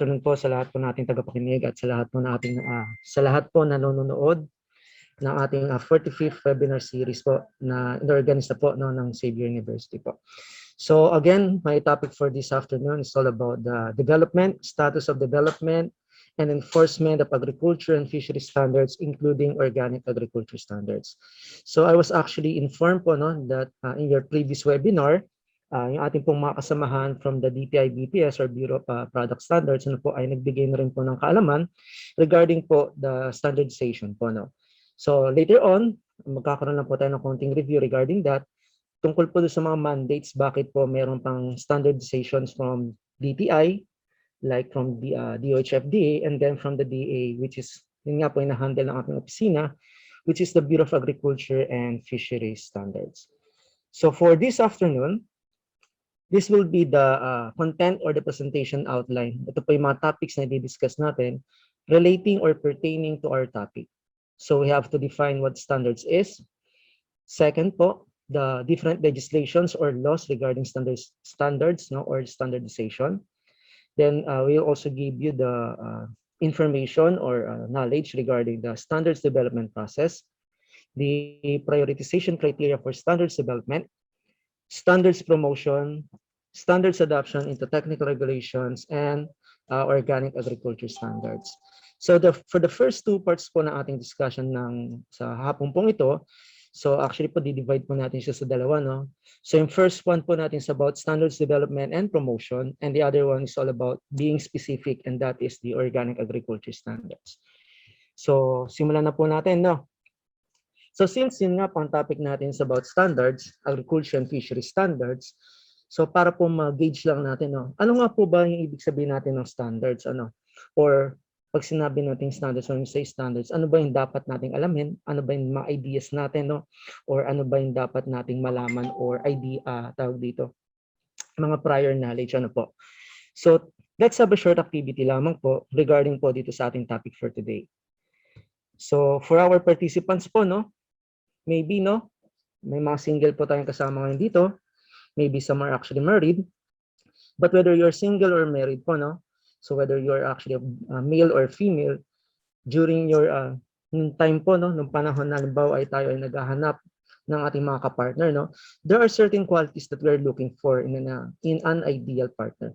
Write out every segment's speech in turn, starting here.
afternoon po sa lahat po nating tagapakinig at sa lahat po nanonood ng ating 45th webinar series po na inorganisa po ng Xavier University po. So again, my topic for this afternoon is all about the development, status of development, and enforcement of agriculture and fishery standards, including organic agriculture standards. So I was actually informed po that in your previous webinar, yung ating pong mga kasamahan from the DTI-BPS or Bureau of Product Standards po ay nagbigay na rin po ng kaalaman regarding po the standardization po. So later on, magkakaroon lang po tayo ng konting review regarding that tungkol po sa mga mandates, bakit po meron pang standardizations from DTI, like from the DOH-FDA, and then from the DA, which is yun nga po yung na-handle ng ating opisina, which is the Bureau of Agriculture and Fisheries Standards. So for this afternoon, this will be the content or the presentation outline. Ito po yung mga topics na i-discuss natin relating or pertaining to our topic. So we have to define what standards is. Second po, the different legislations or laws regarding standards or standardization. Then we'll also give you the information or knowledge regarding the standards development process, the prioritization criteria for standards development, standards promotion, standards adoption into technical regulations, and organic agriculture standards. So for the first two parts po ng ating discussion sa hapon pong ito, so actually po di-divide po natin siya sa dalawa. So yung first one po natin is about standards development and promotion, and the other one is all about being specific, and that is the organic agriculture standards. So simulan na po natin. So since yun nga po ang topic natin is about standards, agriculture and fishery standards, so para po ma-gauge lang natin, ano nga po ba yung ibig sabihin natin ng standards? Or pag sinabi natin standards, when we say standards, ano ba yung dapat nating alamin? Ano ba yung mga ideas natin? Or ano ba yung dapat nating malaman or idea, tawag dito, mga prior knowledge, po? So let's have a short activity lamang po regarding po dito sa ating topic for today. So for our participants po, maybe, may mga single po tayong kasama ngayon dito. Maybe some are actually married. But whether you're single or married po, so whether you're actually a male or female, during your time po, nung panahon na halimbawa ay tayo ay naghahanap ng ating mga kapartner, there are certain qualities that we're looking for in an ideal partner.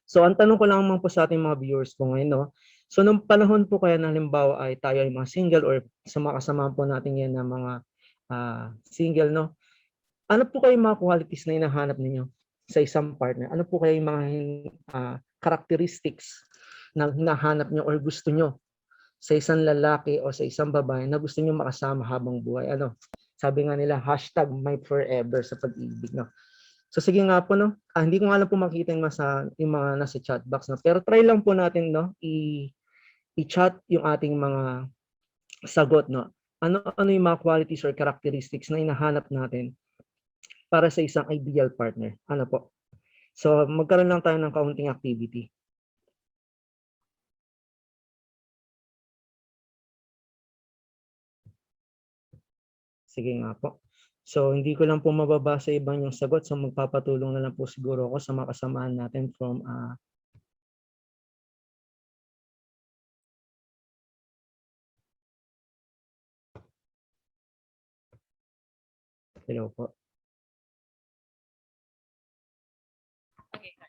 So ang tanong ko lang po sa ating mga viewers po ngayon, so nung panahon po kaya na halimbawa ay tayo ay mga single or sa mga kasama po natin yan na mga single, ano po kayo mga qualities na hinahanap ninyo sa isang partner? Ano po kayo yung mga characteristics na hinahanap nyo or gusto nyo sa isang lalaki o sa isang babae na gusto nyo makasama habang buhay? Sabi nga nila, #my forever sa pag-ibig. So sige nga po, hindi ko nga lang po makita yung mga nasa chat box. Pero try lang po natin i-chat yung ating mga sagot. Ano yung mga qualities or characteristics na hinahanap natin para sa isang ideal partner? Ano po? So magkaroon lang tayo ng kaunting activity. Sige nga po. So hindi ko lang po mababasa ibang yung sagot, so magpapatulong na lang po siguro ako sa mga kasamahan natin from hello po.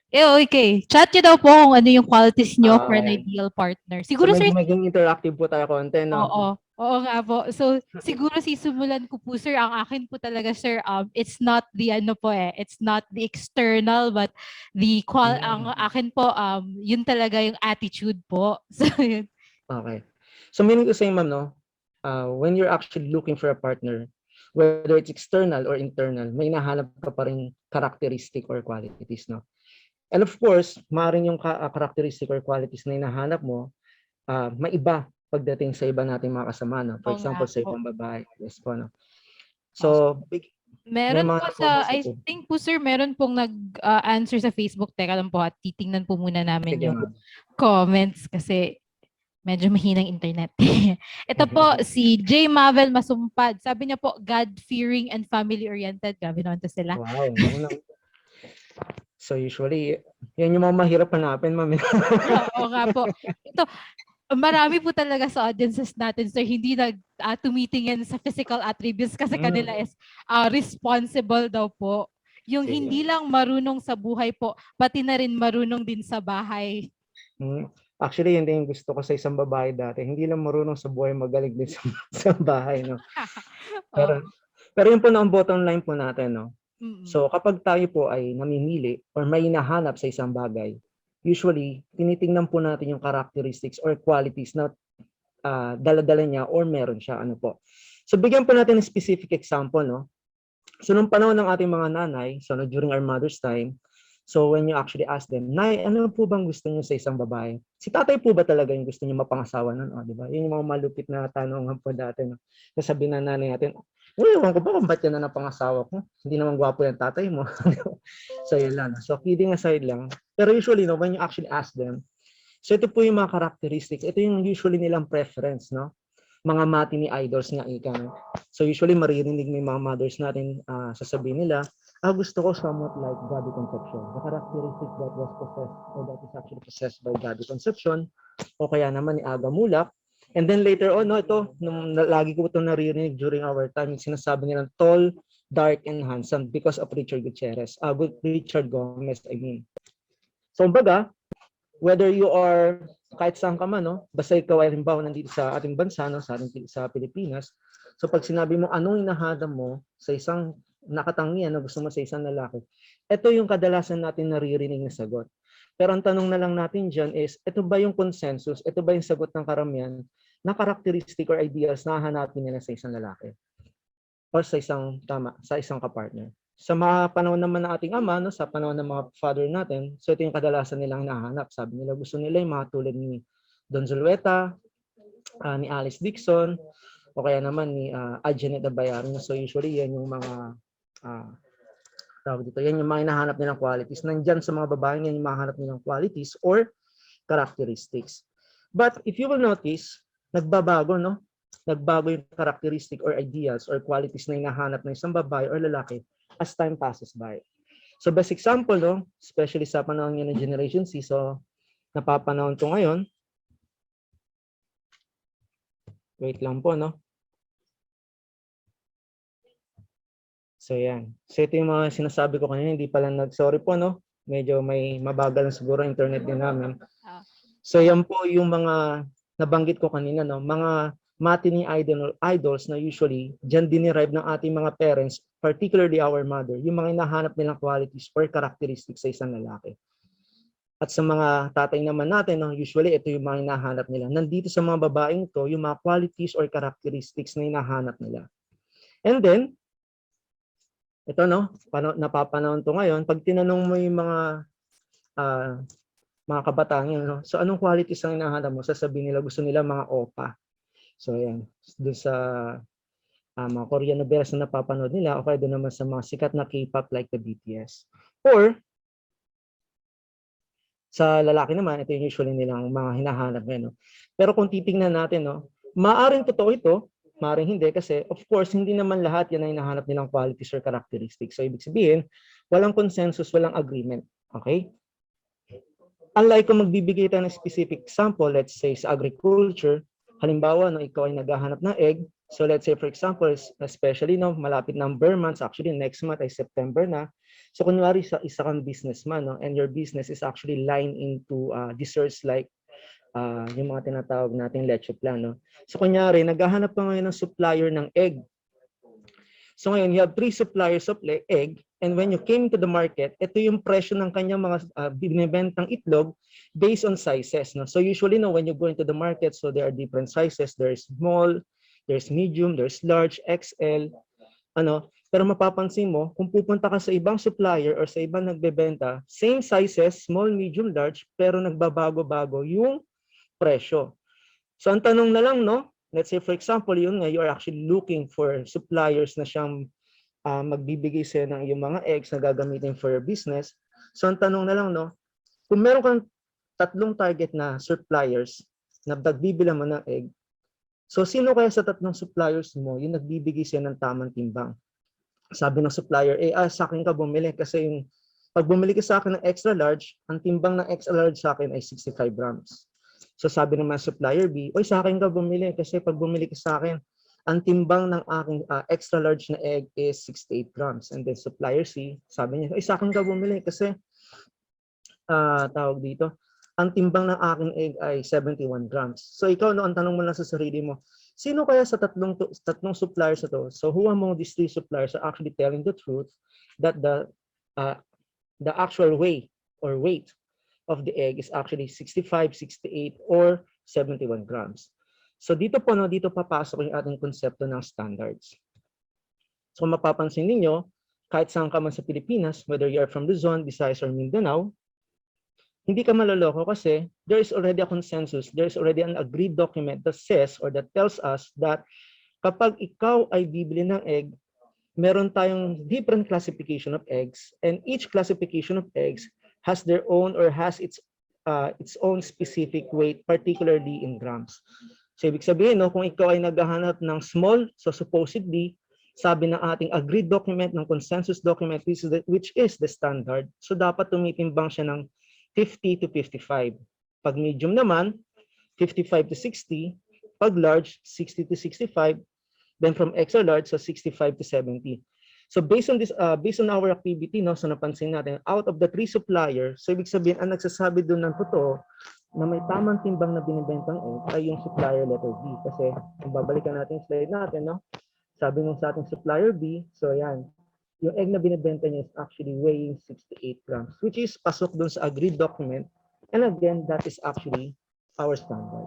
Okay. Chat nyo daw po kung ano yung qualities nyo for an ideal partner. Siguro, so, sir, maging interactive po tayo konti, Oo nga po. So, siguro sisimulan ko po, sir, ang akin po talaga, sir, it's not the it's not the external, but the ang akin po, yun talaga yung attitude po. So, yun. Okay. So, meaning to say, ma'am, when you're actually looking for a partner, whether it's external or internal, may nahanap ka pa rin characteristic or qualities, And of course, maaaring yung characteristic or qualities na hinahanap mo, maiba pagdating sa iba nating mga kasama. For example, sa ibang babae. Yes po. So, meron po I think po, sir, meron pong nag-answer sa Facebook. Teka lang po, at titingnan po muna namin yung comments kasi medyo mahinang internet. Ito po, si J. Mavel Masumpad. Sabi niya po, God-fearing and family-oriented. Grabe naman to sila. Wow. So usually, yan yung mga mahirap hanapin, ma'am. Oo nga po. Ito, marami po talaga sa audiences natin, sir, hindi tumitingin sa physical attributes kasi kanila is responsible daw po. Yung hindi lang marunong sa buhay po, pati na rin marunong din sa bahay. Actually, yun din yung gusto ko sa isang babae dati. Hindi lang marunong sa buhay, magaling din sa bahay, no? Pero yun po na ang bottom line po natin, no? So kapag tayo po ay namimili or may hinahanap sa isang bagay, usually, tinitingnan po natin yung characteristics or qualities na dala-dala niya or meron siya. Ano po. So bigyan po natin ng specific example, no? So nung panahon ng ating mga nanay, so during our mother's time, so when you actually ask them, Nay, ano po bang gusto niyo sa isang babae? Si tatay po ba talaga yung gusto niyo mapangasawa nun? O, di ba? Yun yung mga malupit na tanong po dati. No? Sasabihin na nanay natin, ewan ko ba kung ba't yan na napangasawa ko? Hindi naman gwapo yung tatay mo. So yun lang. So kidding aside lang. Pero usually, no, when you actually ask them, so ito po yung mga characteristics. Ito yung usually nilang preference, no? Mga matinee idols nga ika. No? So usually maririnig may mga mothers natin sasabihin nila, gusto ko somewhat like body conception. The characteristic that was possessed or that is actually possessed by body conception o kaya naman ni Aga Mulak. And then later on, no, ito, lagi ko ito naririnig during our time, sinasabi nilang tall, dark, and handsome because of Richard Gutierrez. Richard Gomez, I mean. So, baga, whether you are kahit saan ka man, no? Basta ikaw ay halimbawa nandito sa ating bansa, no? Sa Pilipinas. So pag sinabi mo anong inahadam mo sa isang nakatangian na gusto mo sa isang lalaki, ito yung kadalasan natin naririnig na sagot. Pero ang tanong na lang natin dyan is, ito ba yung consensus? Ito ba yung sagot ng karamihan na characteristic or ideas na hahanapin nila sa isang lalaki? O sa isang kapartner? Sa mga panahon naman ng ating ama, no, sa panahon ng mga father natin, so ito yung kadalasan nilang hinahanap. Sabi nila, gusto nila yung mga tulad ni Don Zulueta, ni Alice Dixon, o kaya naman ni Janet Abayaran. So usually, yan yung mga tawag dito, yan yung mga hinahanap nilang qualities. Nandyan sa mga babae, yan yung mahanap nilang qualities or characteristics. But if you will notice, nagbabago, no? Nagbago yung characteristic or ideas or qualities na hinahanap ng isang babae or lalaki as time passes by. So best example, no, especially sa panahon ngayon ng Generation Z, so napapanahon to ngayon. Wait lang po, no. So yan. So ito yung mga sinasabi ko kanina, hindi pala sorry po, no. Medyo may mabagal na siguro internet din namin. So yan po yung mga nabanggit ko kanina, no, mga matinee idols na usually dyan dinerive ng ating mga parents, particularly our mother, yung mga hinahanap nilang qualities or characteristics sa isang lalaki. At sa mga tatay naman natin, no, usually ito yung mga hinahanap nila. Nandito sa mga babaeng to, yung mga qualities or characteristics na hinahanap nila. And then, ito, no, napapanahon to ngayon, pag tinanong mo yung mga kabataan yun, no? So anong qualities ang hinahanap mo? Sasabihin nila, gusto nila mga opa. So ayan, doon sa mga Korean novelas na napapanood nila o kaya doon naman sa mga sikat na K-pop like the BTS. Or sa lalaki naman, ito yung usually nilang mga hinahanap ngayon. No? Pero kung titingnan natin, no, maaring totoo ito, maaring hindi kasi of course hindi naman lahat yan ang hinahanap nilang qualities or characteristics. So ibig sabihin, walang consensus, walang agreement. Okay? Unlike kung magbibigay tayo ng specific example, let's say sa agriculture, halimbawa, no, ikaw ay naghahanap ng egg. So let's say for example, especially no, malapit ng bare months, actually next month ay September na. So kunwari isa kang businessman, no, and your business is actually lined into desserts like yung mga tinatawag nating leche plan. No? So kunyari, naghahanap ka ngayon ng supplier ng egg. So ngayon, you have 3 suppliers of egg, and when you came to the market, ito yung presyo ng kanyang mga binibentang itlog based on sizes. No? So usually, no, when you go into the market, so there are different sizes. There's small, there's medium, there's large, XL. Pero mapapansin mo, kung pupunta ka sa ibang supplier or sa ibang nagbebenta, same sizes, small, medium, large, pero nagbabago-bago yung presyo. So ang tanong na lang, no? Let's say for example, yun nga, you are actually looking for suppliers na siyang magbibigay sa'yo ng yung mga eggs na gagamitin for your business. So ang tanong na lang, no? Kung meron kang 3 target na suppliers na nagbibila mo ng egg, so sino kaya sa 3 suppliers mo yung nagbibigay sa'yo ng tamang timbang? Sabi ng supplier, sa akin ka bumili kasi yung Pag bumili ka sa akin ng extra large, ang timbang ng extra large sa akin ay 65 grams. So sabi ng mga supplier B, oy sa akin ka bumili kasi pag bumili ka sa akin, ang timbang ng aking extra large na egg is 68 grams. And then supplier C, sabi niya, oy sa akin ka bumili kasi tawag dito, ang timbang ng aking egg ay 71 grams. So ikaw, no, ang tanong mo lang sa sarili mo, sino kaya sa tatlong suppliers na to? So who among these three suppliers are actually telling the truth that the actual weight or weight of the egg is actually 65, 68, or 71 grams. So dito po, no, dito papasok yung ating konsepto ng standards. So mapapansin ninyo, kahit saan ka man sa Pilipinas, whether you are from Luzon, Visayas, or Mindanao, hindi ka maloloko kasi there is already a consensus, there is already an agreed document that says or that tells us that kapag ikaw ay bibili ng egg, meron tayong different classification of eggs, and each classification of eggs has their own or has its own specific weight, particularly in grams. So ibig sabihin, no, kung ikaw ay naghahanap ng small, so supposedly, sabi ng ating agreed document, ng consensus document, which is the standard, so dapat tumitimbang siya ng 50 to 55. Pag medium naman, 55 to 60. Pag large, 60 to 65. Then from extra large, so 65 to 70. So based on this, based on our activity, no, so napansin natin, out of the three suppliers, so ibig sabihin, ang nagsasabi doon ng totoo na may tamang timbang na binibentang egg ay yung supplier letter B. Kasi kung babalikan natin yung slide natin, no, sabi nung sa ating supplier B, so yan, yung egg na binibenta niya is actually weighing 68 grams, which is pasok doon sa agreed document. And again, that is actually our standard.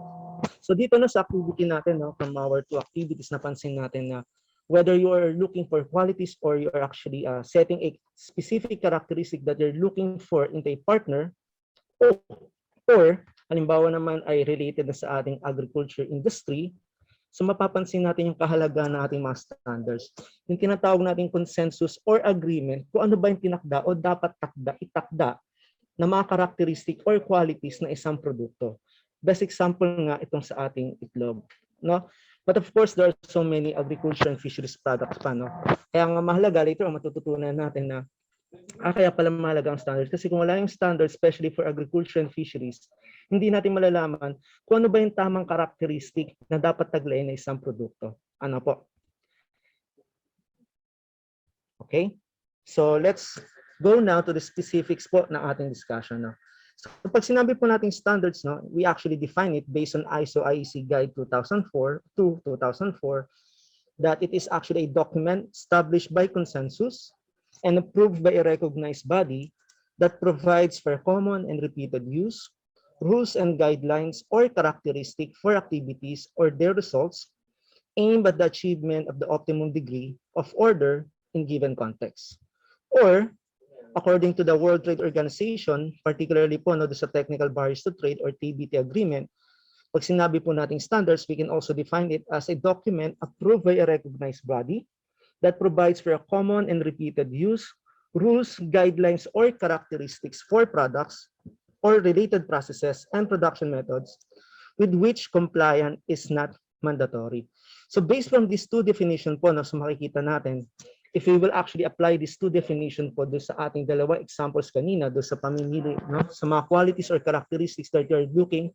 So dito na sa activity natin, no, from our two activities, napansin natin na whether you are looking for qualities or you are actually setting a specific characteristic that you're looking for in a partner, or halimbawa naman ay related na sa ating agriculture industry, so mapapansin natin yung kahalagahan ng ating mga standards. Yung tinatawag nating consensus or agreement kung ano ba yung tinakda o dapat itakda na mga characteristic or qualities na isang produkto. Best example nga itong sa ating itlog, no? But of course, there are so many agriculture and fisheries products pa, no? Kaya nga mahalaga, later matututunan natin na kaya pala mahalaga ang standards. Kasi kung wala yung standards, especially for agriculture and fisheries, hindi natin malalaman kung ano ba yung tamang karakteristik na dapat taglayin na isang produkto. Ano po? Okay? So let's go now to the specifics po ng ating discussion. No? So pag sinabi po nating standards, no, we actually define it based on ISO IEC Guide 2004 to 2004 that it is actually a document established by consensus and approved by a recognized body that provides for common and repeated use, rules and guidelines or characteristic for activities or their results aimed at the achievement of the optimum degree of order in given context. Or, according to the World Trade Organization, particularly po no, sa Technical Barriers to Trade or TBT agreement, pag sinabi po nating standards, we can also define it as a document approved by a recognized body that provides for a common and repeated use, rules, guidelines, or characteristics for products or related processes and production methods with which compliance is not mandatory. So based from these two definitions po, no, so makikita natin, if we will actually apply these two definitions po doon sa ating dalawang examples kanina, doon sa pamimili, no, sa mga qualities or characteristics that you're looking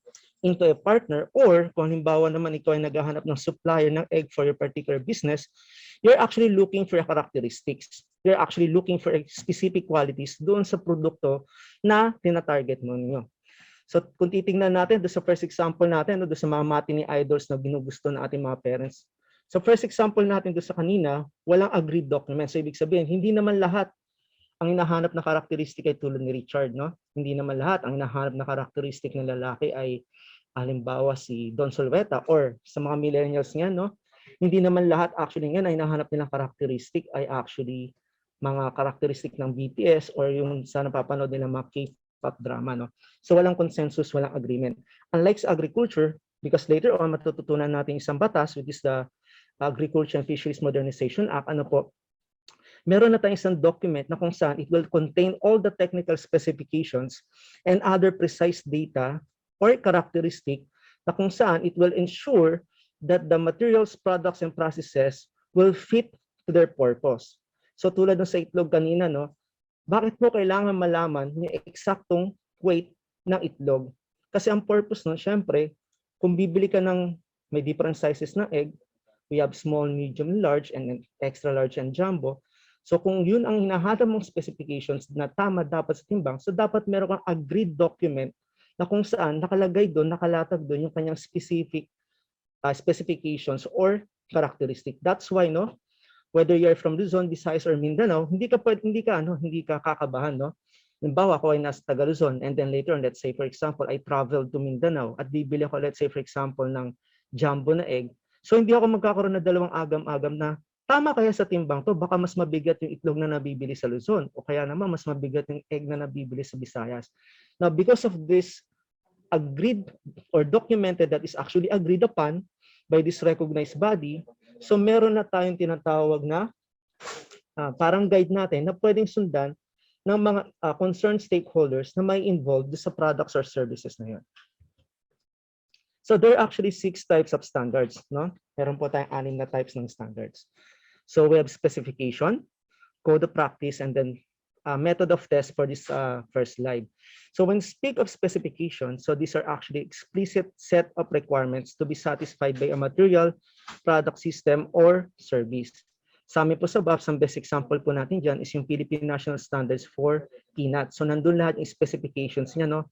into a partner, or kung halimbawa naman ikaw ay naghahanap ng supplier ng egg for your particular business, you're actually looking for characteristics. You're actually looking for specific qualities doon sa produkto na tinatarget mo ninyo. So kung titingnan natin doon sa first example natin, doon sa mga matinee idols na ginugusto ng ating mga parents. So first example natin doon sa kanina, walang agreed document. So ibig sabihin, hindi naman lahat ang hinahanap na karakteristik ay tulad ni Richard, no? Hindi naman lahat ang hinahanap na karakteristik ng lalaki ay halimbawa si Don Solveta or sa mga millennials niyan, no? Hindi naman lahat actually ngayon ay hinahanap nilang karakteristik ay actually mga karakteristik ng BTS or yung sa napapanood nila mga K-pop drama, no? So walang consensus, walang agreement. Unlike sa agriculture, because later on matututunan natin isang batas, which is the Agriculture and Fisheries Modernization Act, ano po, meron na tayong isang document na kung saan it will contain all the technical specifications and other precise data or characteristic na kung saan it will ensure that the materials, products, and processes will fit to their purpose. So tulad ng sa itlog kanina, no, Bakit mo kailangan malaman yung eksaktong weight ng itlog? Kasi ang purpose nun, syempre, kung bibili ka ng may different sizes ng egg, we have small, medium, large, and extra large and jumbo. So kung yun ang hinahanap mong specifications na tama dapat sa timbang, so dapat meron kang agreed document na kung saan nakalagay doon, nakalatag doon yung kanyang specific specifications or characteristic. That's why, no, whether you're from Luzon, Visayas, or Mindanao, hindi ka kakabahan, no? Halimbawa, ako ay nasa taga Luzon, and then later on, let's say, for example, I traveled to Mindanao at bibili ako, let's say, for example, ng jumbo na egg. So, hindi ako magkakaroon ng dalawang agam-agam na tama kaya sa timbang to, baka mas mabigat yung itlog na nabibili sa Luzon, o kaya naman mas mabigat yung egg na nabibili sa Visayas. Now, because of this agreed or documented that is actually agreed upon by this recognized body, so meron na tayong tinatawag na parang guide natin na pwedeng sundan ng mga concerned stakeholders na may involved sa products or services na yun. So there are actually 6 types of standards, no? Meron po tayong 6 na types ng standards. So we have specification, code of practice, and then method of test for this first slide. So when speak of specification, so these are actually explicit set of requirements to be satisfied by a material, product, system, or service. Sa amin po sa BAPS, ang best example po natin dyan is yung Philippine National Standards for Peanut. So nandun lahat yung specifications niya, no,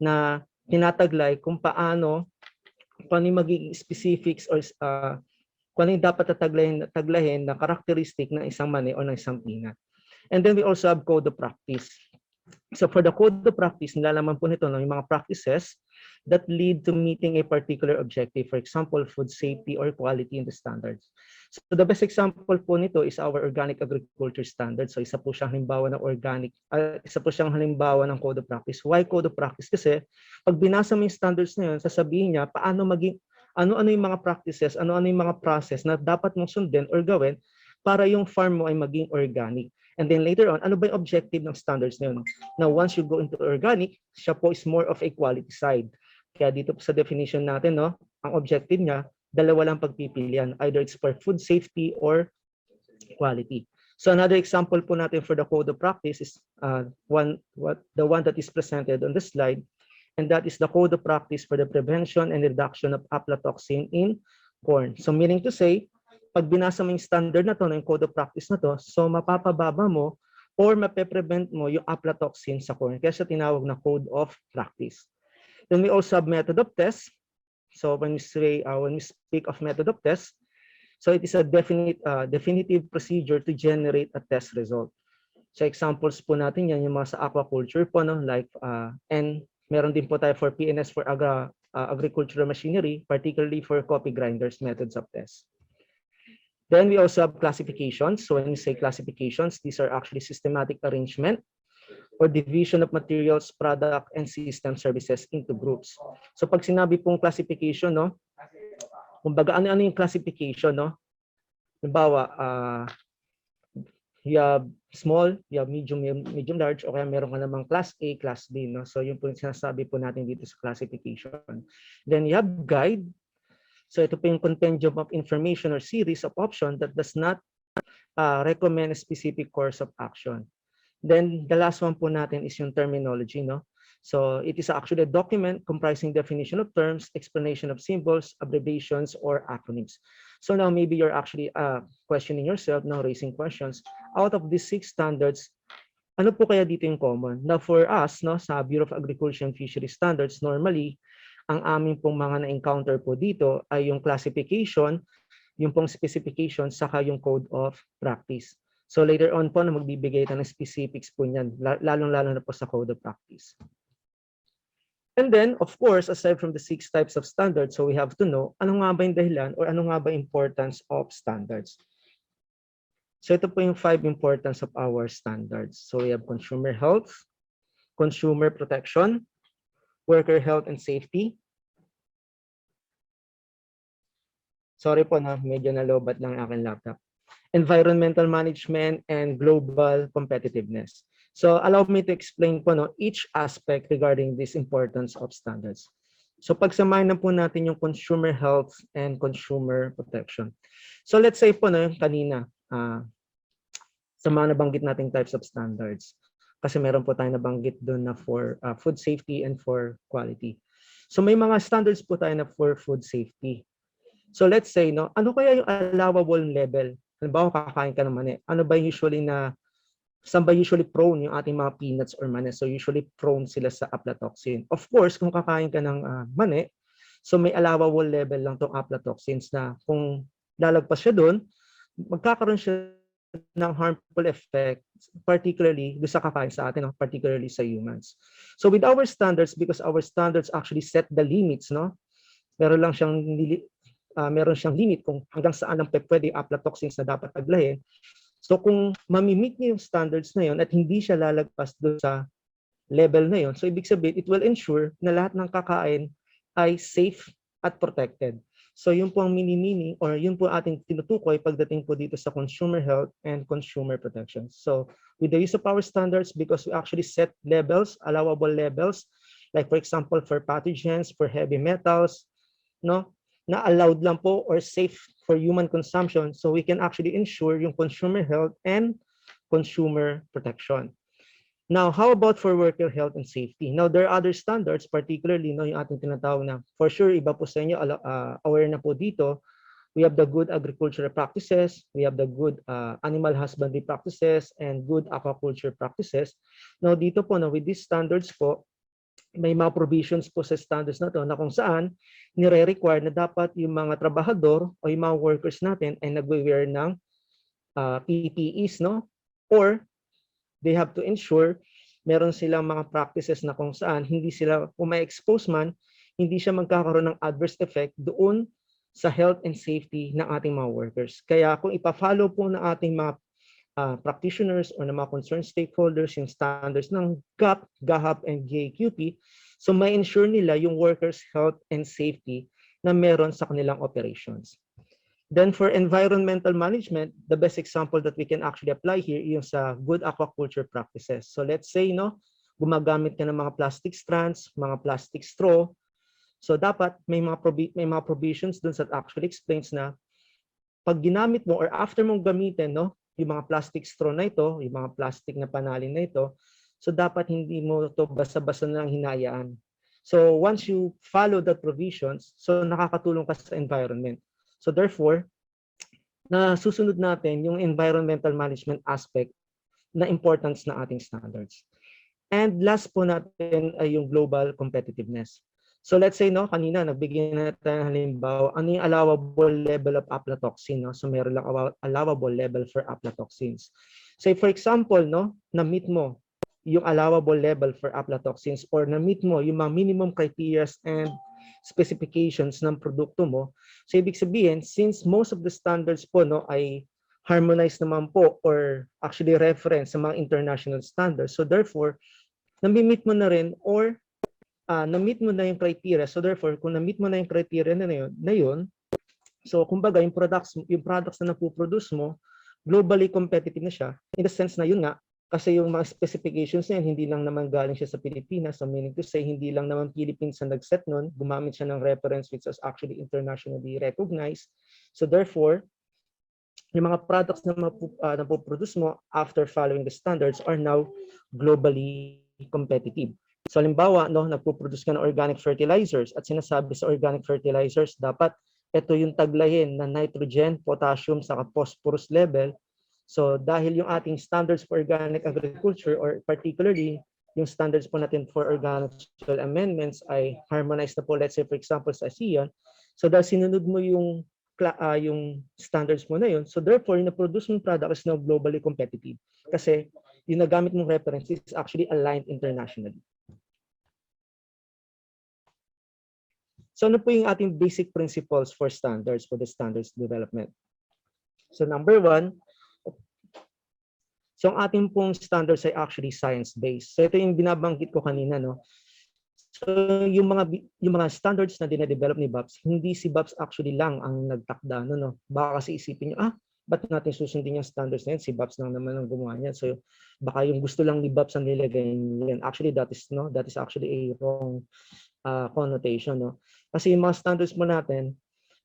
na tinataglay kung paano yung magiging specifics or kung ano yung dapat taglahin na characteristic ng isang mani o ng isang peanut. And then we also have code of practice. So for the code of practice, nilalaman po nito yung mga practices that lead to meeting a particular objective. For example, food safety or quality in the standards. So the best example po nito is our organic agriculture standards. So isa po siyang halimbawa ng halimbawa ng code of practice. Why code of practice? Kasi pag binasa mo yung standards na yun, sasabihin niya paano maging ano-ano yung mga practices, ano-ano yung mga process na dapat mong sundin or gawin para yung farm mo ay maging organic. And then later on, ano ba yung objective ng standards na yun? Now, once you go into organic, siya po is more of a quality side. Kaya dito po sa definition natin, no, ang objective niya, dalawa lang pagpipilian. Either it's for food safety or quality. So another example po natin for the code of practice is the one that is presented on the slide, and that is the code of practice for the prevention and reduction of aflatoxin in corn. So meaning to say, pag binasa mo yung standard na to, yung code of practice na to, so mapapababa mo or mape-prevent mo yung aflatoxin sa corn. Kaya siya tinawag na code of practice. Then we also have method of test. So when we speak of method of test, so it is a definitive procedure to generate a test result. So examples po natin yan, yung mga sa aquaculture po, no? Like, and meron din po tayo for PNS for agricultural machinery, particularly for coffee grinders methods of test. Then we also have classifications. So when we say classifications, these are actually systematic arrangement or division of materials, product, and system services into groups. So pag sinabi pong classification, no, kumbaga ano yung classification, no? Halimbawa, you have small, you have medium large, o kaya meron ka namang class A, class B, no? So yun po yung sinasabi po natin dito sa classification. Then you have guide. So ito po yung compendium of information or series of options that does not recommend a specific course of action. Then the last one po natin is yung terminology, no? So it is actually a document comprising definition of terms, explanation of symbols, abbreviations, or acronyms. So now maybe you're actually questioning yourself, now raising questions. Out of these 6 standards, ano po kaya dito yung common? Now for us, no, sa Bureau of Agriculture and Fisheries Standards, normally, ang aming pong mga na-encounter po dito ay yung classification, yung pong specification, saka yung code of practice. So later on po na magbibigay tayo ng specifics po niyan, lalong-lalo na po sa code of practice. And then, of course, aside from the 6 types of standards, so we have to know ano nga ba yung dahilan or ano nga ba importance of standards. So ito po yung 5 importance of our standards. So we have consumer health, consumer protection, worker health and safety. Sorry po na, medyo nalobat lang ang aking laptop. Environmental management and global competitiveness. So allow me to explain po, no, each aspect regarding this importance of standards. So pagsamahin na po natin yung consumer health and consumer protection. So let's say po, no, kanina, sa mga nabanggit nating types of standards. Kasi meron po tayo nabanggit doon na for food safety and for quality. So may mga standards po tayo na for food safety. So let's say, no, ano kaya yung allowable level? Halimbawa, kakain ka ng mani. Ano ba usually na, saan ba usually prone yung ating mga peanuts or mani? So usually prone sila sa aflatoxin. Of course, kung kakain ka ng mani, so may allowable level lang tong aflatoxins na kung lalagpas siya doon, magkakaroon siya ng harmful effect, particularly do sa kakain sa atin, no? Particularly sa humans. So with our standards, because our standards actually set the limits, no? Meron lang siyang meron siyang limit kung hanggang saan lang pwede aflatoxins na dapat aglayin. So kung mamimit niyo yung standards na yun at hindi siya lalagpas doon sa level na yun, so ibig sabihin, it will ensure na lahat ng kakain ay safe at protected. So yun po ang mini-meaning or yun po ating tinutukoy pagdating po dito sa consumer health and consumer protection. So with the use of our standards, because we actually set levels, allowable levels, like for example, for pathogens, for heavy metals, no, na allowed lang po or safe for human consumption, so we can actually ensure yung consumer health and consumer protection. Now, how about for worker health and safety? Now, there are other standards, particularly no, yung ating tinatawag na, for sure, iba po sa inyo, aware na po dito, we have the good agricultural practices, we have the good animal husbandry practices, and good aquaculture practices. Now, dito po, no, with these standards po, may mga provisions po sa standards na to na kung saan nire-require na dapat yung mga trabahador o yung mga workers natin ay nagwe-wear ng PPEs, no? Or they have to ensure meron silang mga practices na kung saan hindi sila, kung may expose man, hindi siya magkakaroon ng adverse effect doon sa health and safety ng ating mga workers. Kaya kung ipa-follow po ng ating mga practitioners or ng mga concerned stakeholders yung standards ng GAP, GAHAP, and GAQP, so may ensure nila yung workers' health and safety na meron sa kanilang operations. Then for environmental management, the best example that we can actually apply here yung sa good aquaculture practices. So let's say, no, gumagamit ka ng mga plastic strands, mga plastic straw. So dapat may mga provisions dun that actually explains na pag ginamit mo or after mong gamitin, no, yung mga plastic straw na ito, yung mga plastic na panalin na ito, so dapat hindi mo ito basta-basta na lang hinayaan. So once you follow the provisions, so nakakatulong ka sa environment. So therefore, nasusunod natin yung environmental management aspect na importance ng ating standards. And last po natin ay yung global competitiveness. So let's say, no, kanina nagbigay na tayo halimbawa, ano yung allowable level of aflatoxin, no? So meron lang allowable level for aflatoxins. Say for example, no, na-meet mo yung allowable level for aflatoxins or na-meet mo yung mga minimum criteria and specifications ng produkto mo. So ibig sabihin, since most of the standards po, no, ay harmonized naman po or actually reference sa mga international standards. So therefore, na-meet mo na rin or na-meet mo na yung criteria. So therefore, kung na-meet mo na yung criteria na yun, so kumbaga yung products na napoproduce mo, globally competitive na siya in the sense na yun nga, kasi yung mga specifications na yun, hindi lang naman galing siya sa Pilipinas. So meaning to say, hindi lang naman Philippines ang nag-set nun, gumamit siya ng reference which is actually internationally recognized. So therefore, yung mga products na napoproduce mo after following the standards are now globally competitive. So halimbawa, no, nagpo-produce ka ng organic fertilizers at sinasabi sa organic fertilizers, dapat ito yung taglayin na nitrogen, potassium, saka phosphorus level. So dahil yung ating standards for organic agriculture or particularly yung standards po natin for organic soil amendments ay harmonized na po, let's say for example sa ASEAN. So dahil sinunod mo yung standards mo na yun, so therefore yung na-produce mong product is now globally competitive kasi yung nagamit mong reference is actually aligned internationally. So ano po yung ating basic principles for standards, for the standards development? So number one, so ang ating pong standards ay actually science-based. So ito yung binabanggit ko kanina, no? So yung mga standards na dine-develop ni BAPS, hindi si BAPS actually lang ang nagtakda, no? Baka kasi isipin niyo, ba't natin susundin yung standards na yan? Si BAPS lang naman ang gumawa niyan. So baka yung gusto lang ni BAPS ang nilagay niyan. Actually that is actually a wrong connotation, no? Kasi yung mga standards mo natin,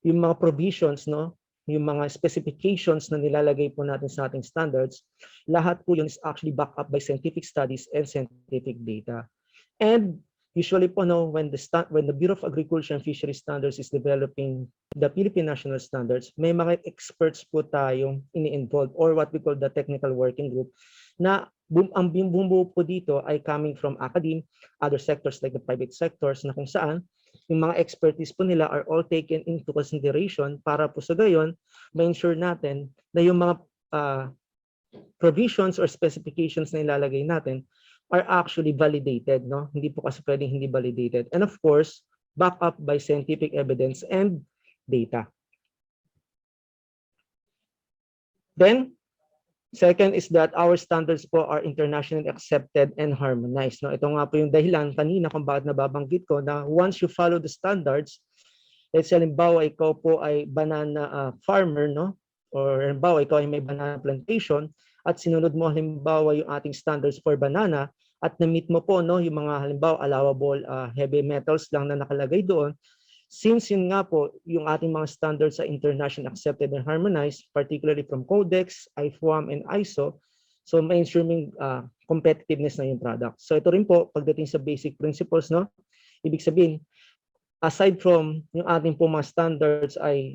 yung mga provisions, no, yung mga specifications na nilalagay po natin sa ating standards, lahat po yun is actually backed up by scientific studies and scientific data. And usually po, no, when the Bureau of Agriculture and Fisheries Standards is developing the Philippine national standards, may mga experts po tayong ini-involve or what we call the technical working group na ang bumubuo po dito ay coming from academe, other sectors like the private sectors na kung saan yung mga expertise po nila are all taken into consideration para po sa gayon ma-ensure natin na yung mga provisions or specifications na ilalagay natin are actually validated, no? Hindi po kasi pwedeng hindi validated. And of course, back up by scientific evidence and data. Then, second is that our standards po are internationally accepted and harmonized. No? Ito nga po yung dahilan kanina kung bakit nababanggit ko na once you follow the standards, let's say halimbawa ikaw po ay banana farmer, no? Or halimbawa ikaw ay may banana plantation at sinunod mo halimbawa yung ating standards for banana at na-meet mo po, no, yung mga halimbawa allowable heavy metals lang na nakalagay doon. Since yun nga po, yung ating mga standards sa international accepted and harmonized, particularly from Codex, IFOAM, and ISO, so mainstreaming competitiveness na yung product. So ito rin po, pagdating sa basic principles, no, ibig sabihin, aside from yung ating po mga standards ay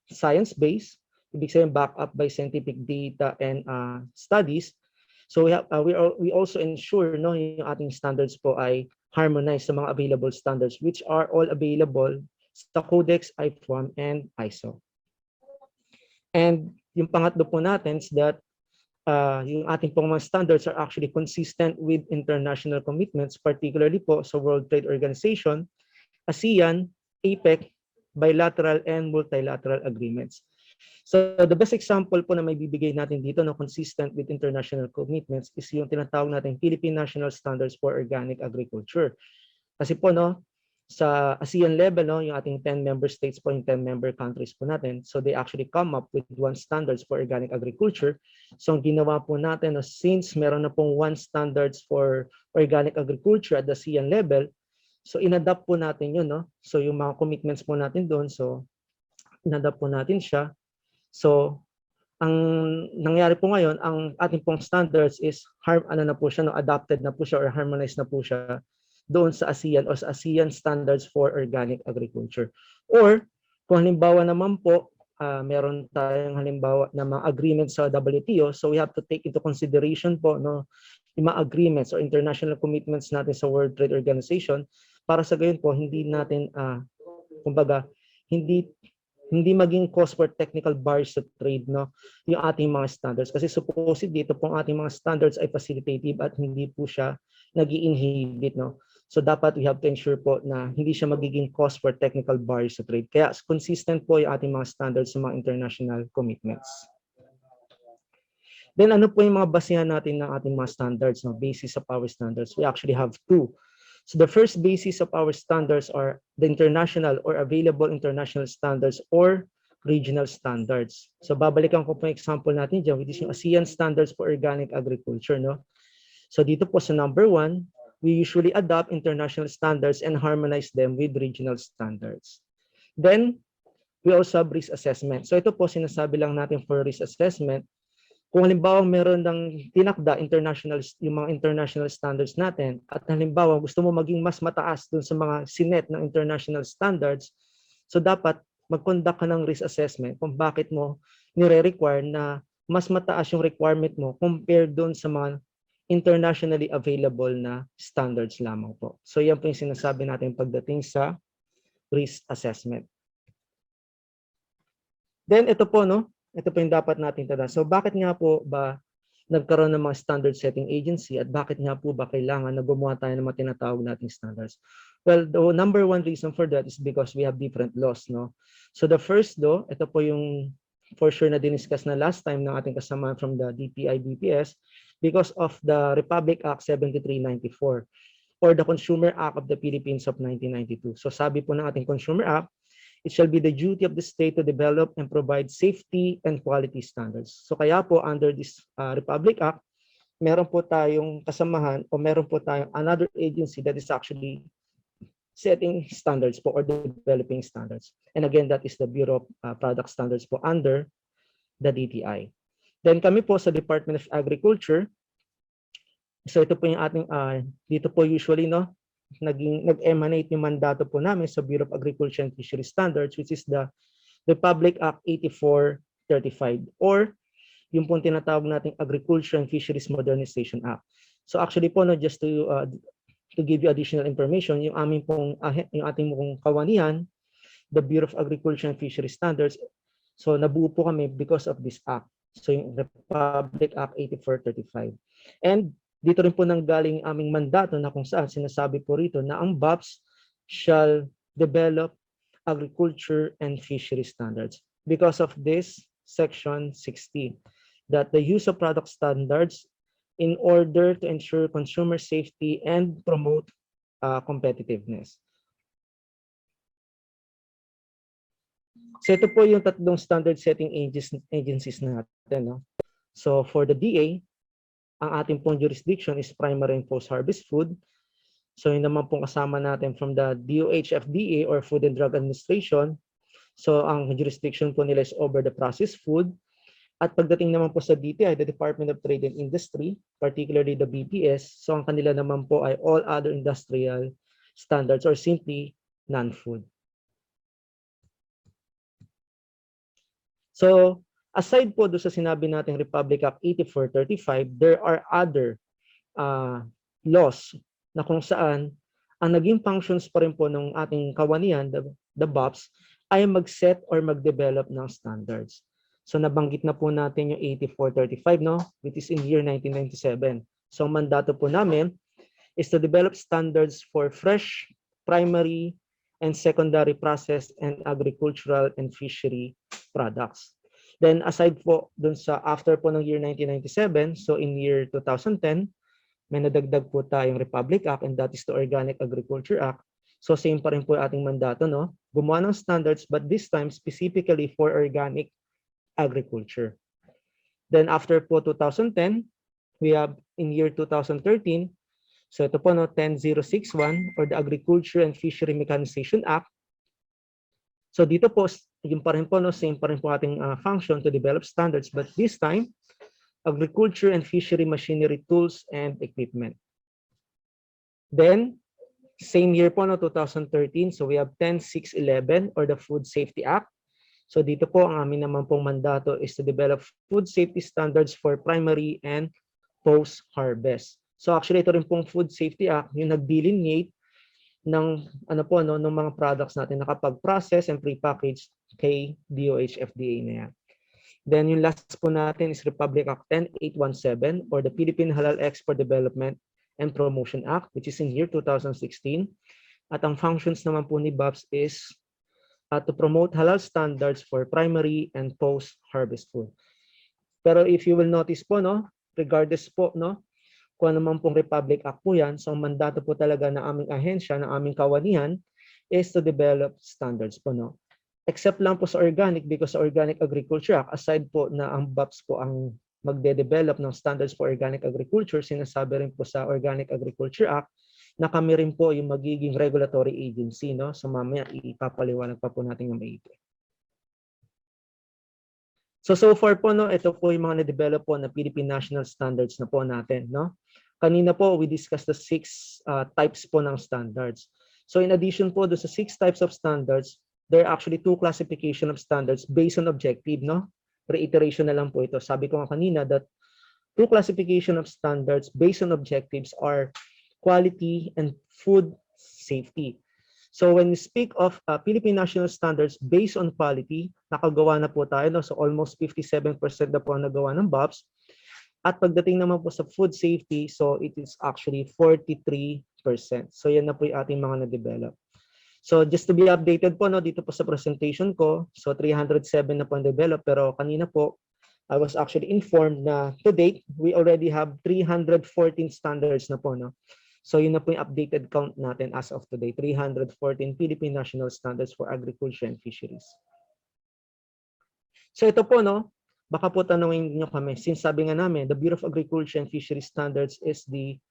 science-based, ibig sabihin back up by scientific data and studies, so we also ensure, no, yung ating standards po ay harmonized sa mga available standards which are all available sa Codex, IFOAM, and ISO. And yung pangatlo po natin is that yung ating pong mga standards are actually consistent with international commitments, particularly po sa World Trade Organization, ASEAN, APEC, bilateral and multilateral agreements. So the best example po na may bibigay natin dito na consistent with international commitments is yung tinatawag natin Philippine National Standards for Organic Agriculture. Kasi po, no, sa ASEAN level, no, yung ating 10 member states po, yung 10 member countries po natin, so they actually come up with one standards for organic agriculture. So ang ginawa po natin, no, since meron na pong one standards for organic agriculture at the ASEAN level, so inadapt po natin yun, no? So yung mga commitments po natin doon, so inadapt po natin siya. So ang nangyari po ngayon, ang ating pong standards is na po siya, no, adopted na po siya or harmonized na po siya doon sa ASEAN o sa ASEAN Standards for Organic Agriculture. Or kung halimbawa naman po, meron tayong halimbawa na mga agreements sa WTO, so we have to take into consideration po, no, yung mga agreements or international commitments natin sa World Trade Organization para sa gayon po hindi natin kumbaga hindi maging cause for technical barriers sa trade, no, yung ating mga standards. Kasi supposedly dito pong ating mga standards ay facilitative at hindi po siya nag-i-inhibit, no. So dapat we have to ensure po na hindi siya magiging cause for technical barriers sa trade. Kaya consistent po yung ating mga standards sa mga international commitments. Then ano po yung mga basehan natin ng ating mga standards, no, basis of our standards? We actually have two. So the first basis of our standards are the international or available international standards or regional standards. So babalikan ko po yung example natin dyan, which is yung ASEAN Standards for Organic Agriculture, no? So dito po sa number 1, we usually adopt international standards and harmonize them with regional standards. Then, we also have risk assessment. So ito po sinasabi lang natin for risk assessment. Kung halimbawa meron ng tinakda yung mga international standards natin at halimbawa gusto mo maging mas mataas dun sa mga sinet ng international standards, so dapat mag-conduct ka ng risk assessment kung bakit mo nire-require na mas mataas yung requirement mo compared dun sa mga internationally available na standards lamang po. So yan po yung sinasabi natin pagdating sa risk assessment. Then ito po, no, ito po yung dapat natin tanda. So bakit nga po ba nagkaroon ng mga standard setting agency at bakit nga po ba kailangan na gumawa tayo ng mga tinatawag nating standards? Well, the number one reason for that is because we have different laws, no? So the first law, ito po yung for sure na diniscuss na last time ng ating kasama from the DTI-BPS because of the Republic Act 7394 or the Consumer Act of the Philippines of 1992. So sabi po ng ating Consumer Act, it shall be the duty of the state to develop and provide safety and quality standards. So kaya po under this Republic Act, meron po tayong kasamahan o meron po tayong another agency that is actually setting standards po or developing standards. And again, that is the Bureau of Product Standards po under the DTI. Then kami po sa Department of Agriculture, so ito po yung ating, dito po usually, no, nag-emanate yung mandato po namin sa Bureau of Agriculture and Fisheries Standards, which is the Republic Act 8435 or yung pong tinatawag nating Agriculture and Fisheries Modernization Act. So actually po, no, just to give you additional information, yung aming pong, yung ating pong kawanihan, the Bureau of Agriculture and Fisheries Standards, so nabuo po kami because of this act. So yung Republic Act 8435. And dito rin po nanggaling aming mandato na kung saan sinasabi po rito na ang BOPS shall develop agriculture and fishery standards. Because of this, section 60, that the use of product standards in order to ensure consumer safety and promote competitiveness. So ito po yung tatlong standard setting agencies natin. No? So for the DA, ang ating pong jurisdiction is primary and post-harvest food. So yun naman pong kasama natin from the DOH-FDA or Food and Drug Administration. So ang jurisdiction po nila is over the processed food. At pagdating naman po sa DTI, the Department of Trade and Industry, particularly the BPS, so ang kanila naman po ay all other industrial standards or simply non-food. So aside po doon sa sinabi nating Republic Act 8435, there are other laws na kung saan ang naging functions pa rin po ng ating kawanihan, the BOPS, ay mag-set or mag-develop ng standards. So nabanggit na po natin yung 8435, no? Which is in year 1997. So ang mandato po namin is to develop standards for fresh, primary, and secondary processed and agricultural and fishery products. Then aside po dun sa after po ng year 1997, so in year 2010, may nadagdag po tayong Republic Act and that is the Organic Agriculture Act. So same pa rin po ating mandato, no? Gumawa ng standards but this time specifically for organic agriculture. Then after po 2010, we have in year 2013, so ito po, no, 10061 or the Agriculture and Fishery Mechanization Act. So dito po, yung pa rin po, no, same pa rin po ating function to develop standards, but this time, agriculture and fishery machinery tools and equipment. Then, same year po, no, 2013, so we have 10611 or the Food Safety Act. So dito po, ang amin naman pong mandato is to develop food safety standards for primary and post-harvest. So actually, ito rin pong Food Safety Act, yung nag-delineate ng ano po, no, ng mga products natin na kapag process and prepackaged kay DOH-FDA na yan. Then yung last po natin is Republic Act 10817 or the Philippine Halal Export Development and Promotion Act, which is in year 2016. At ang functions naman po ni BOPS is to promote halal standards for primary and post-harvest food. Pero if you will notice po, no, regardless po, no, kung ano man pong Republic Act po yan, so ang mandato po talaga na aming ahensya, na aming kawanihan, is to develop standards po, no. Except lang po sa organic because sa Organic Agriculture Act, aside po na ang BOPS po ang magde-develop ng standards for organic agriculture, sinasabi rin po sa Organic Agriculture Act na kami rin po yung magiging regulatory agency, no. So mamaya ipapaliwanag pa po natin yung maigi. So far po, no, ito po yung mga na-develop po na Philippine National Standards na po natin, no. Kanina po, we discussed the 6 types po ng standards. So in addition po do sa 6 types of standards, there are actually 2 classification of standards based on objective, no. Reiteration na lang po ito. Sabi ko nga kanina that 2 classification of standards based on objectives are quality and food safety. So when we speak of Philippine national standards based on quality, nakagawa na po tayo, no? So almost 57% na po ang nagawa ng BOPS. At pagdating naman po sa food safety, so it is actually 43%. So yan na po yung ating mga na-develop. So just to be updated po, no, dito po sa presentation ko, so 307 na po na-develop, pero kanina po, I was actually informed na to date, we already have 314 standards na po, no. So yun na po yung updated count natin as of today, 314 Philippine National Standards for Agriculture and Fisheries. So ito po, no, baka po tanungin niyo kami, since sabi nga namin, the Bureau of Agriculture and Fisheries Standards is the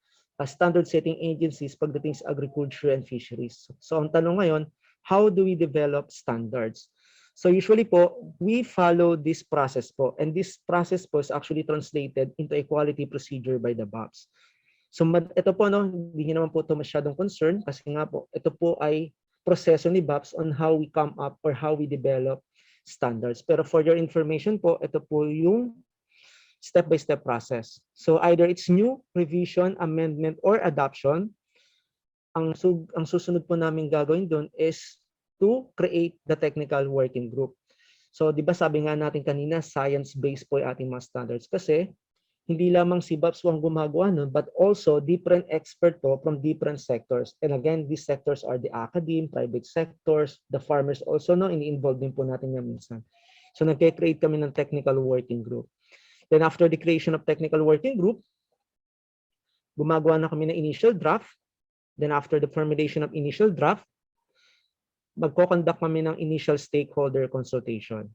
standard setting agencies pagdating sa agriculture and fisheries. So ang tanong ngayon, how do we develop standards? So usually po, we follow this process po, and this process po is actually translated into a quality procedure by the BOPs. So ito po, no, hindi naman po ito masyadong concern kasi nga po, ito po ay proseso ni BOPs on how we come up or how we develop standards. Pero for your information po, ito po yung step-by-step process. So either it's new, revision, amendment, or adoption. Ang susunod po namin gagawin doon is to create the technical working group. So, di ba sabi nga natin kanina, science-based po yung ating mga standards kasi hindi lamang si BOPs po ang gumagawa nun, but also different expert po from different sectors. And again, these sectors are the academe, private sectors, the farmers also, no, ini-involve din po natin yan minsan. So, nagke-create kami ng technical working group. Then after the creation of technical working group, gumagawa na kami ng initial draft. Then after the formulation of initial draft, magko-conduct kami ng initial stakeholder consultation.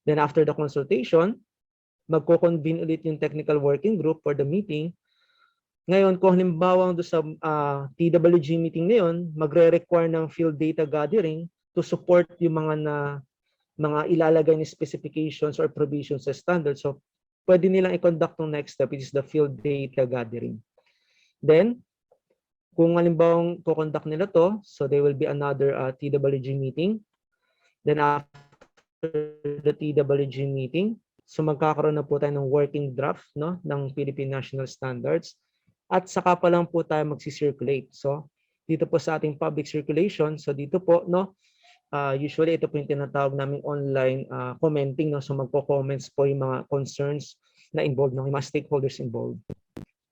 Then after the consultation, magko-convene ulit yung technical working group for the meeting. Ngayon, kung halimbawa doon sa TWG meeting na yun, magre-require ng field data gathering to support yung mga ilalagay ni specifications or provisions sa standards. So, pwede nilang i-conduct ng next step, which is the field data gathering. Then, kung halimbawa ko-conduct nila to, so there will be another TWG meeting. Then after the TWG meeting, so magkakaroon na po tayo ng working draft, no, ng Philippine National Standards. At saka pa lang po tayo magsi-circulate. So dito po sa ating public circulation, so dito po, no, usually ito po yung tinatawag namin online commenting, no, so magko-comments po yung mga concerns na involved, no, yung mga stakeholders involved.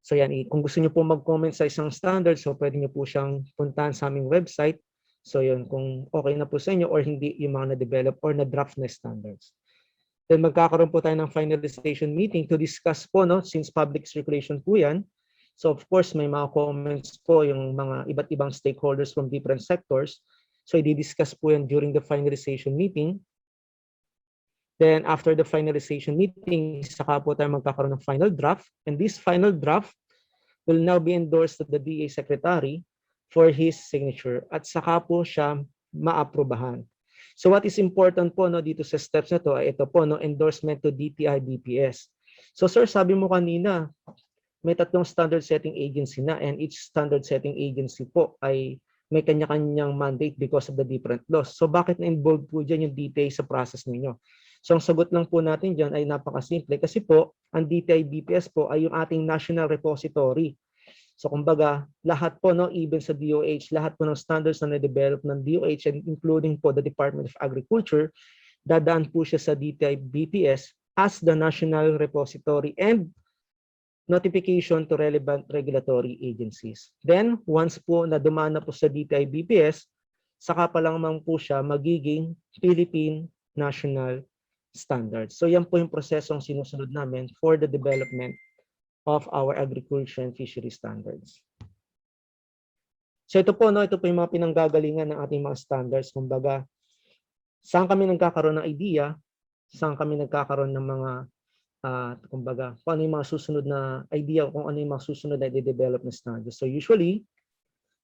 So yan, kung gusto niyo po mag-comment sa isang standard, so pwede niyo po siyang puntahan sa aming website. So yun, kung okay na po sa inyo or hindi yung mga na-develop or na-draft na standards. Then magkakaroon po tayo ng finalization meeting to discuss po, no, since public circulation po yan. So of course, may mga comments po yung mga iba't ibang stakeholders from different sectors. So i-discuss po yan during the finalization meeting. Then after the finalization meeting, saka po tayo magkakaroon ng final draft. And this final draft will now be endorsed to the DA Secretary for his signature. At saka po siya maaprubahan. So what is important po, no, dito sa steps na to ay ito po, no, endorsement to DTI BPS. So sir, sabi mo kanina, may 3 standard setting agency na, and each standard setting agency po ay may kanya-kanyang mandate because of the different laws. So bakit na-involve po dyan yung DTI sa process ninyo? So ang sagot lang po natin dyan ay napakasimple kasi po ang DTI BPS po ay yung ating national repository. So kumbaga lahat po, no, even sa DOH, lahat po ng standards na na-develop ng DOH and including po the Department of Agriculture, dadaan po siya sa DTI BPS as the national repository and notification to relevant regulatory agencies. Then once po na dumaan na po sa DTI BPS, saka pa lang po siya magiging Philippine National Standards. So yan po yung prosesong sinusunod namin for the development of our agriculture and fishery standards. So ito po, no, ito po yung mga pinanggagalingan ng ating mga standards. Kumbaga, saan kami nagkakaroon ng idea, saan kami nagkakaroon ng mga, kumbaga, kung ano yung mga susunod na idea, kung ano yung mga susunod na i-develop na standards. So usually,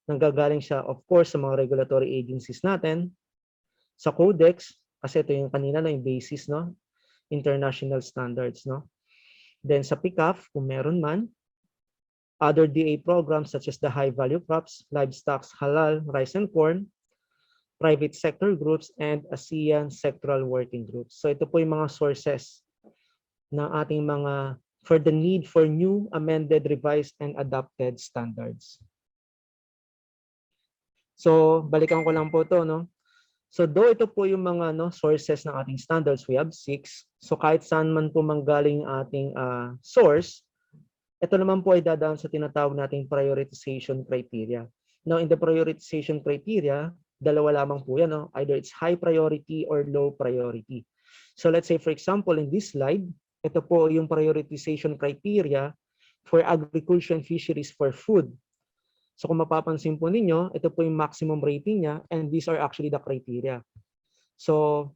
nanggagaling siya, of course, sa mga regulatory agencies natin, sa codex, kasi ito yung kanina na yung basis, no? International standards, no? Then sa PICAF, kung meron man, other DA programs such as the high value crops, livestock, halal, rice and corn, private sector groups, and ASEAN sectoral working groups. So ito po yung mga sources ng ating mga for the need for new, amended, revised, and adopted standards. So balikan ko lang po to, no? So though ito po yung mga, no, sources ng ating standards, we have 6. So kahit saan man po manggaling ating source, ito naman po ay dadaan sa tinatawag nating prioritization criteria. Now in the prioritization criteria, dalawa lamang po yan, no? Either it's high priority or low priority. So let's say for example in this slide, ito po yung prioritization criteria for agriculture and fisheries for food. So kung mapapansin po ninyo, ito po yung maximum rating niya and these are actually the criteria. So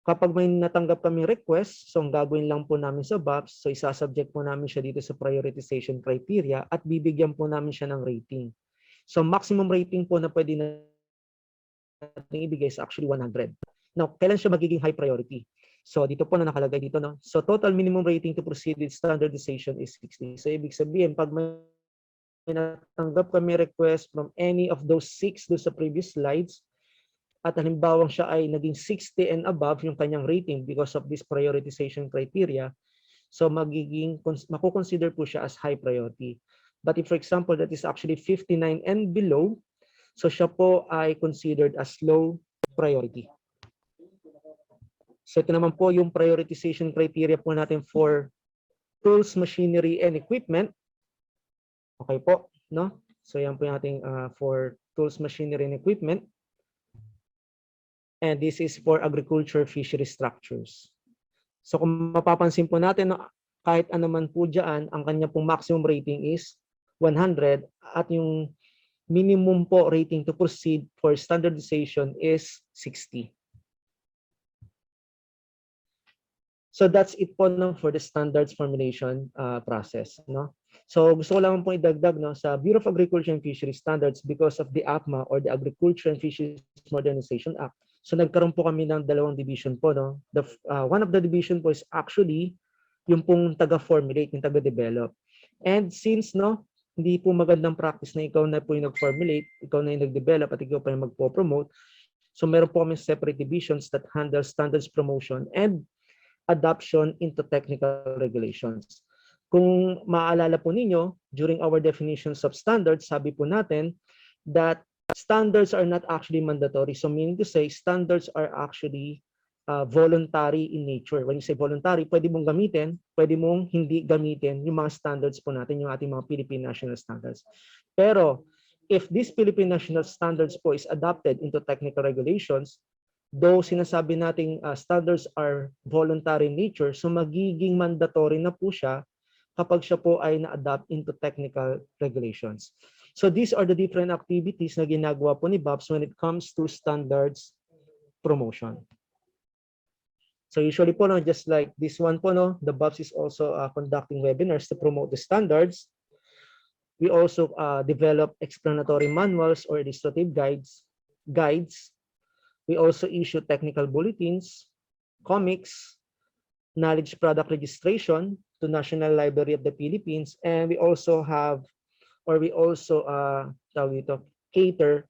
Kapag may natanggap kami request, so ang gagawin lang po namin sa BOPS, so isasubject po namin siya dito sa prioritization criteria at bibigyan po namin siya ng rating. So maximum rating po na pwede natin ibigay is actually 100. Now, kailan siya magiging high priority? So dito po na nakalagay dito, no? So total minimum rating to proceed with standardization is 60. So ibig sabihin, pag may natanggap kami request from any of those 6 do sa previous slides, at halimbawa siya ay naging 60 and above yung kanyang rating because of this prioritization criteria, so mako-consider po siya as high priority. But if for example that is actually 59 and below, so siya po ay considered as low priority. So ito naman po yung prioritization criteria po natin for tools, machinery, and equipment. Okay po, no? So yan po yung ating for tools, machinery, and equipment. And this is for agriculture fishery structures. So kung mapapansin po natin, kahit ano man po dyan, ang kanya pong maximum rating is 100 at yung minimum po rating to proceed for standardization is 60. So that's it po no, for the standards formulation process. No? So gusto ko lang po idagdag no, sa Bureau of Agriculture and Fisheries Standards because of the AFMA or the Agriculture and Fisheries Modernization Act. So nagkaroon po kami ng dalawang division po. No? One of the division po is actually yung pong taga-formulate, yung taga-develop. And since no, hindi po magandang practice na ikaw na po yung nag-formulate, ikaw na yung nag-develop at ikaw pa yung magpo-promote, so meron po kami separate divisions that handle standards promotion and adoption into technical regulations. Kung maaalala po ninyo, during our definitions of standards, sabi po natin that standards are not actually mandatory. So meaning to say, standards are actually voluntary in nature. When you say voluntary, pwede mong gamitin, pwede mong hindi gamitin yung mga standards po natin, yung ating mga Philippine national standards. Pero if these Philippine national standards po is adopted into technical regulations, though sinasabi nating standards are voluntary in nature, so magiging mandatory na po siya kapag siya po ay na-adapt into technical regulations. So these are the different activities na ginagawa po ni BOPS when it comes to standards promotion. So usually po, no, just like this one po, no, the BOPS is also conducting webinars to promote the standards. We also develop explanatory manuals or illustrative guides. We also issue technical bulletins, comics, knowledge product registration to National Library of the Philippines, and we also have, or we also cater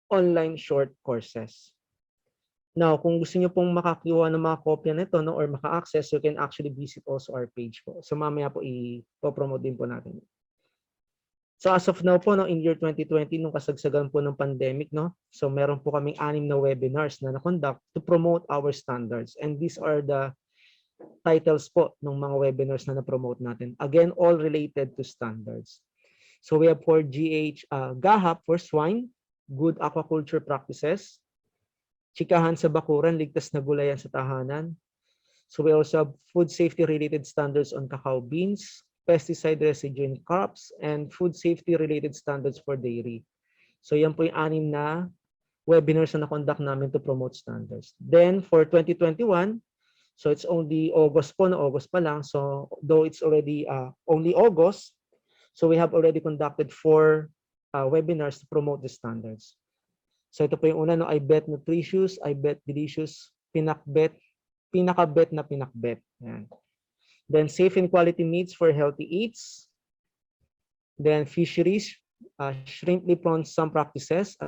online short courses. Now, kung gusto niyo pong makakuha ng mga kopya nito, no, or maka-access, you can actually visit also our page po. So mamaya po i-promote din po natin. So as of now po, no, in year 2020, nung kasagsagan po ng pandemic, no, so meron po kaming 6 na webinars na na-conduct to promote our standards. And these are the titles po ng mga webinars na na-promote natin. Again, all related to standards. So we have for GAHAP for swine, good aquaculture practices. Chikahan sa bakuran, ligtas na gulayan sa tahanan. So we also have food safety related standards on cacao beans, pesticide residue in crops, and food safety related standards for dairy. So yan po yung 6 na webinars na na-conduct namin to promote standards. Then for 2021, so it's only August po, August pa lang. So though it's already only August, so we have already conducted 4 webinars to promote the standards. So ito po yung una, no, I bet nutritious, I bet delicious, pinakbet na pinakbet. Yan. Then safe and quality meats for healthy eats. Then fisheries, shrimply prawn some practices,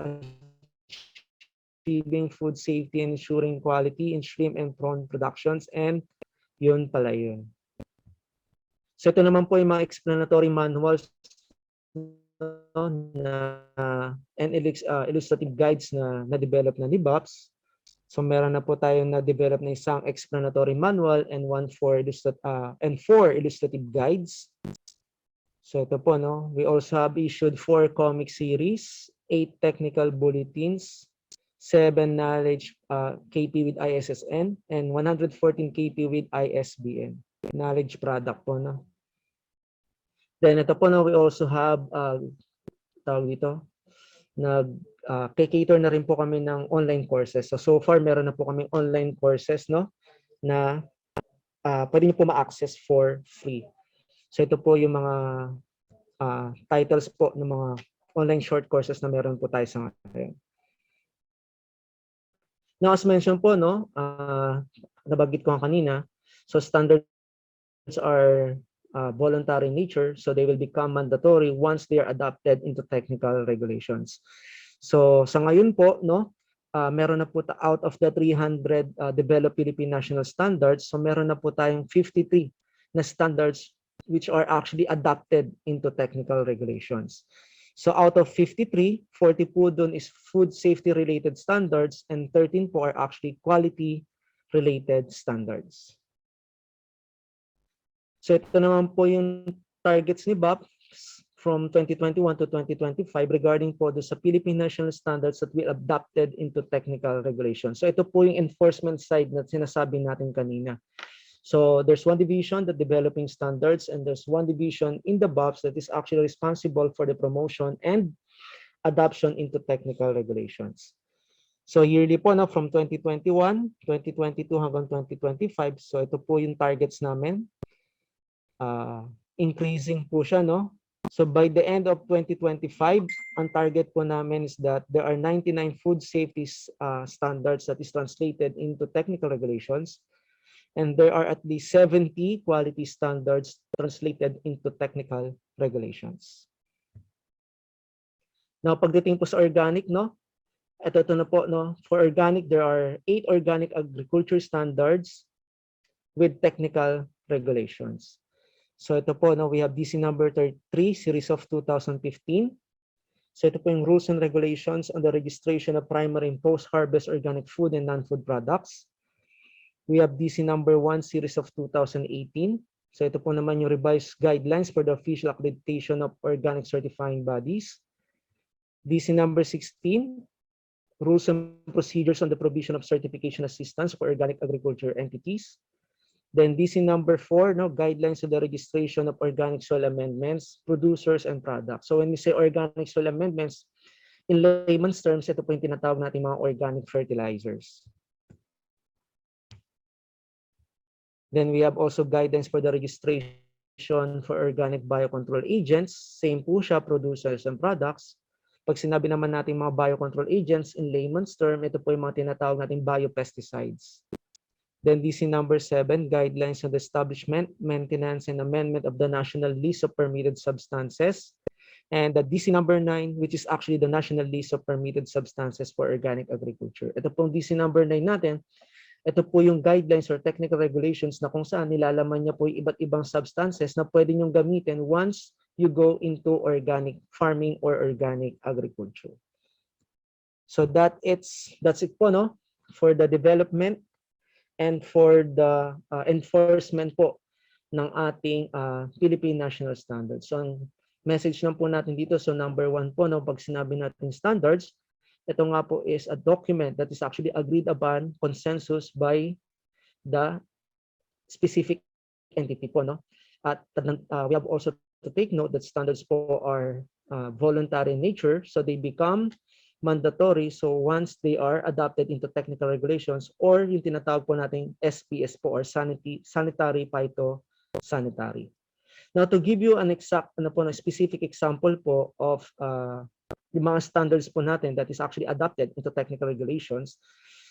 achieving food safety and ensuring quality in shrimp and prawn productions, and yun pala yun. So ito naman po yung mga explanatory manuals, no, and illustrative guides na na-develop na ni BOPS. So meron na po tayong na-develop na isang explanatory manual and 4 illustrative guides. So ito po, no, we also have issued 4 comic series, 8 technical bulletins, 7 knowledge KP with ISSN, and 114 KP with ISBN. Knowledge product po, no. Then ito po, no, we also have tawag dito, cater na rin po kami ng online courses. So far meron na po kaming online courses, no, na pwede niyo po ma-access for free. So ito po yung mga titles po ng mga online short courses na meron po tayo sa ngayon. Now, as mentioned po, no, nabanggit ko kanina, so standards are voluntary in nature, so they will become mandatory once they are adopted into technical regulations. So sa ngayon po, no, meron na po out of the 300 developed Philippine national standards, so meron na po tayong 53 na standards which are actually adopted into technical regulations. So out of 53, 40 po doon is food safety related standards and 13 po are actually quality related standards. So ito naman po yung targets ni BAP from 2021 to 2025 regarding po sa Philippine national standards that we adopted into technical regulations. So ito po yung enforcement side na sinasabi natin kanina. So there's one division, the developing standards, and there's one division in the BOPs that is actually responsible for the promotion and adoption into technical regulations. So yearly po na from 2021, 2022 hanggang 2025. So ito po yung targets namin. Increasing po siya, no? So by the end of 2025, ang target po namin is that there are 99 food safety standards that is translated into technical regulations. And there are at least 70 quality standards translated into technical regulations. Now, pagdating po sa organic, no? Ito na po, no? For organic, there are 8 organic agriculture standards with technical regulations. So ito po, no, we have DC number 33, series of 2015. So ito po yung rules and regulations on the registration of primary and post-harvest organic food and non-food products. We have DC number 1, series of 2018. So ito po naman yung revised guidelines for the official accreditation of organic certifying bodies. DC number 16, rules and procedures on the provision of certification assistance for organic agriculture entities. Then DC number 4, no, guidelines on the registration of organic soil amendments, producers, and products. So when we say organic soil amendments, in layman's terms, ito po yung tinatawag natin mga organic fertilizers. Then we have also guidance for the registration for organic biocontrol agents. Same po siya, producers and products. Pag sinabi naman natin mga biocontrol agents, in layman's term, ito po yung mga tinatawag natin biopesticides. Then DC number 7, guidelines on the establishment, maintenance, and amendment of the national list of permitted substances. And the DC number 9, which is actually the national list of permitted substances for organic agriculture. Ito pong DC number 9 natin, ito po yung guidelines or technical regulations na kung saan nilalaman niya po yung iba't ibang substances na pwede niyong gamitin once you go into organic farming or organic agriculture. So that's it po, no, for the development and for the enforcement po ng ating Philippine National Standards. So ang message lang po natin dito, so number 1 po, no, pag sinabi natin standards, ito nga po is a document that is actually agreed upon consensus by the specific entity po, no? At we have also to take note that standards po are voluntary in nature, so they become mandatory so once they are adopted into technical regulations or yung tinatawag po nating SPS po or sanitary phytosanitary. Now to give you an exact specific example po of yung mga standards po natin that is actually adopted into technical regulations.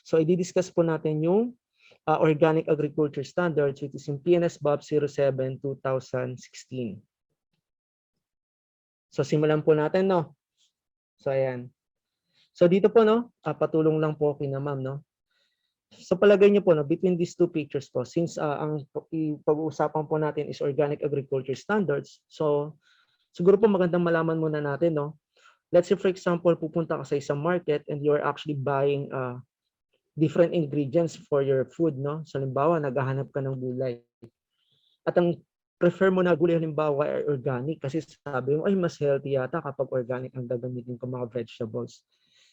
So i-discuss po natin yung organic agriculture standards which is in PNS BOP 07/2016. So simulan po natin, no. So ayan. So dito po, no, patulong lang po kina ma'am, no. So palagay niyo po, no, between these two pictures po, since ang pag-uusapan po natin is organic agriculture standards, so siguro po magandang malaman muna natin, no. Let's say for example, pupunta ka sa isang market and you are actually buying different ingredients for your food, no. So halimbawa, naghahanap ka ng gulay. At ang prefer mo na gulay halimbawa ay organic kasi sabi mo ay mas healthy yata kapag organic ang gagamitin ko mga vegetables.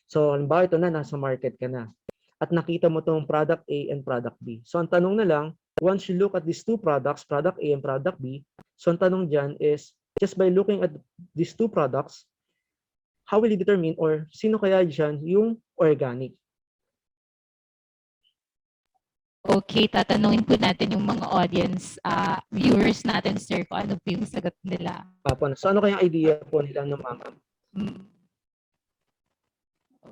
So halimbawa ito na, nasa market ka na. At nakita mo itong product A and product B. So ang tanong na lang, once you look at these two products, product A and product B, so ang tanong dyan is, just by looking at these two products, how will you determine or sino kaya dyan yung organic? Okay, tatanungin po natin yung mga audience, viewers natin, sir, kung ano po yung sagot nila. So ano kaya idea po nila no, ma'am?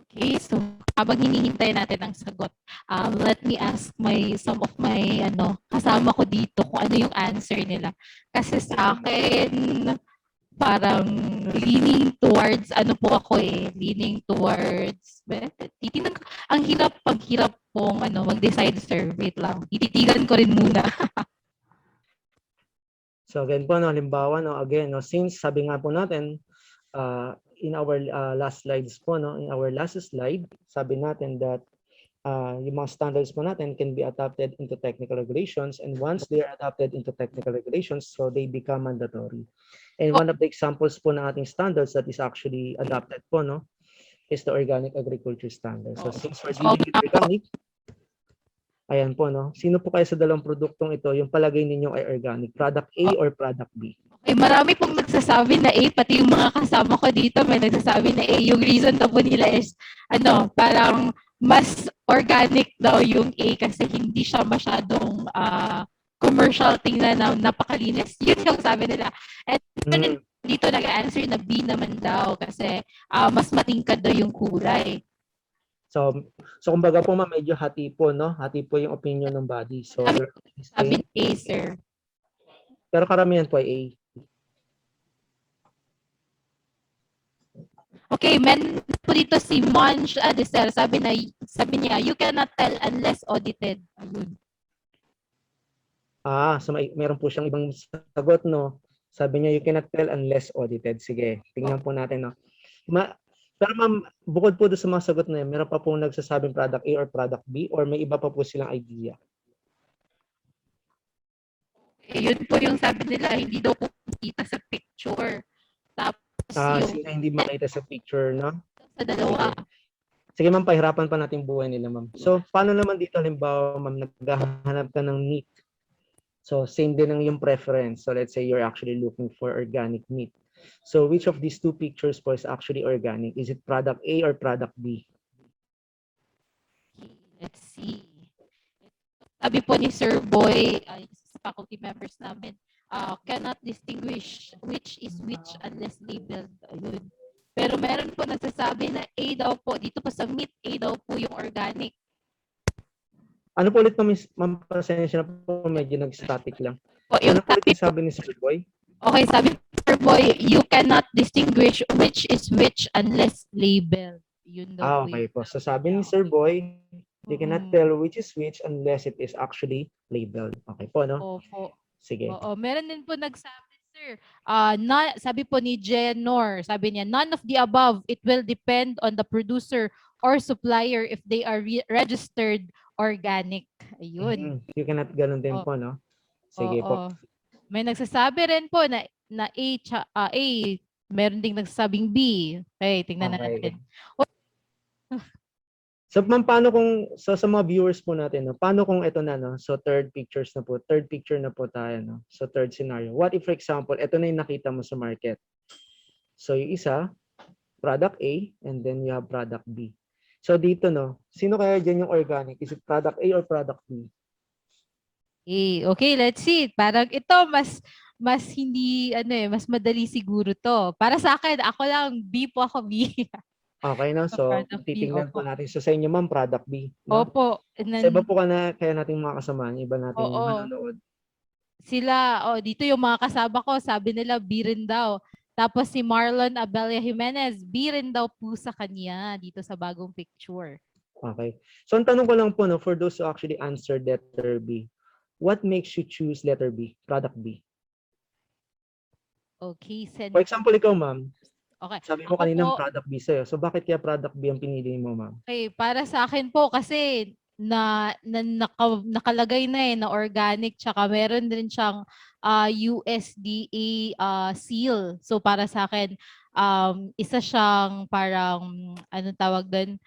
Okay, so habang hinihintay natin ang sagot, let me ask some of my kasama ko dito kung ano yung answer nila. Kasi sa akin, parang leaning towards, leaning towards, titignan ko, paghirap pong mag-decide, sir, wait lang, tititigan ko rin muna. So again po, no, halimbawa, no, again, no, since sabi nga po natin, in our last slides po, no, in our last slide, sabi natin that yung mga standards po natin can be adapted into technical regulations, and once they are adapted into technical regulations, so they become mandatory. And one of the examples po ng ating standards that is actually adopted po, no, is the Organic Agriculture Standard. So since we're dealing with organic, ayan po, no, sino po kayo sa dalawang produktong ito, yung palagay ninyong ay organic, product A or product B? Okay, marami pong nagsasabi na A, pati yung mga kasama ko dito may nagsasabi na A. Yung reason daw po nila is, parang mas organic daw yung A kasi hindi siya masyadong commercial, tingnan na napakalinis. Yun yung sabi nila. And dito nag-answer na B naman daw kasi mas matingkad daw yung kulay. So kumbaga po medyo hati po, no? Hati po yung opinion ng body. So sabi A, sir. Pero karamihan po ay A. Okay, men po dito si Monch Adesel, sabi niya, you cannot tell unless audited. Ayun. So meron po siyang ibang sagot, no? Sabi niya, you cannot tell unless audited. Sige, tingnan po natin, no? Pero ma'am, bukod po doon sa mga sagot na yun, meron pa pong nagsasabing product A or product B or may iba pa po silang idea? Yun po yung sabi nila, hindi daw po kita sa picture. Tapos Sila hindi makita sa picture, no? Sa dalawa. Sige ma'am, pahirapan pa natin buhay nila, ma'am. So, paano naman dito, halimbawa, ma'am, naghahanap ka ng meat. So, same din ang yung preference. So, let's say you're actually looking for organic meat. So, which of these two pictures po is actually organic? Is it product A or product B? Let's see. Sabi po ni Sir Boy, sa faculty members namin, cannot distinguish which is which unless labeled. Ayun. Pero meron po nagsasabi na A daw po, dito po sa meat, A daw po yung organic. Ano po ulit, ma'am, pasensya na po, medyo nag-static lang. Ano po ulit yung sabi ni Sir Boy? Okay, sabi ni Sir Boy, you cannot distinguish which is which unless labeled. Yun daw okay po. So sabi ni Sir Boy, you cannot tell which is which unless it is actually labeled. Okay po, no? Opo. Sige. Oo, meron din po nagsabi, sir. Sabi po ni Jenor, sabi niya, none of the above. It will depend on the producer or supplier if they are registered organic. Ayun. You cannot ganun din po, no? Sige po. May nagsasabi rin po na A, meron ding nagsasabing B. Okay, tingnan natin. So ma'am, paano kung sa mga viewers po natin, no? Paano kung ito na, no? So third picture na po tayo, no? So third scenario. What if, for example, ito na yung nakita mo sa market. So yung isa, product A, and then you have product B. So dito, no, sino kaya dyan yung organic? Is it product A or product B? Okay, let's see. Parang ito mas hindi mas madali siguro to. Para sa akin, ako lang B po ako B. Okay, no? So titingnan po natin. So sa inyo, ma'am, product B, no? Opo. Sa iba po kaya nating mga kasamahan, iba nating manonood. Sila, dito yung mga kasama ko, sabi nila B rin daw. Tapos si Marlon Abella Jimenez, B rin daw po sa kanya dito sa bagong picture. Okay. So ang tanong ko lang po, no, for those who actually answered letter B, what makes you choose letter B, product B? Okay. For example, ikaw, ma'am. Okay. Sabi mo kanina product B sa'yo. So bakit kaya product B ang pinili mo, ma'am? Okay, para sa akin po kasi nakalagay na organic, tsaka meron din siyang USDA seal. So para sa akin, isa siyang parang anong tawag doon?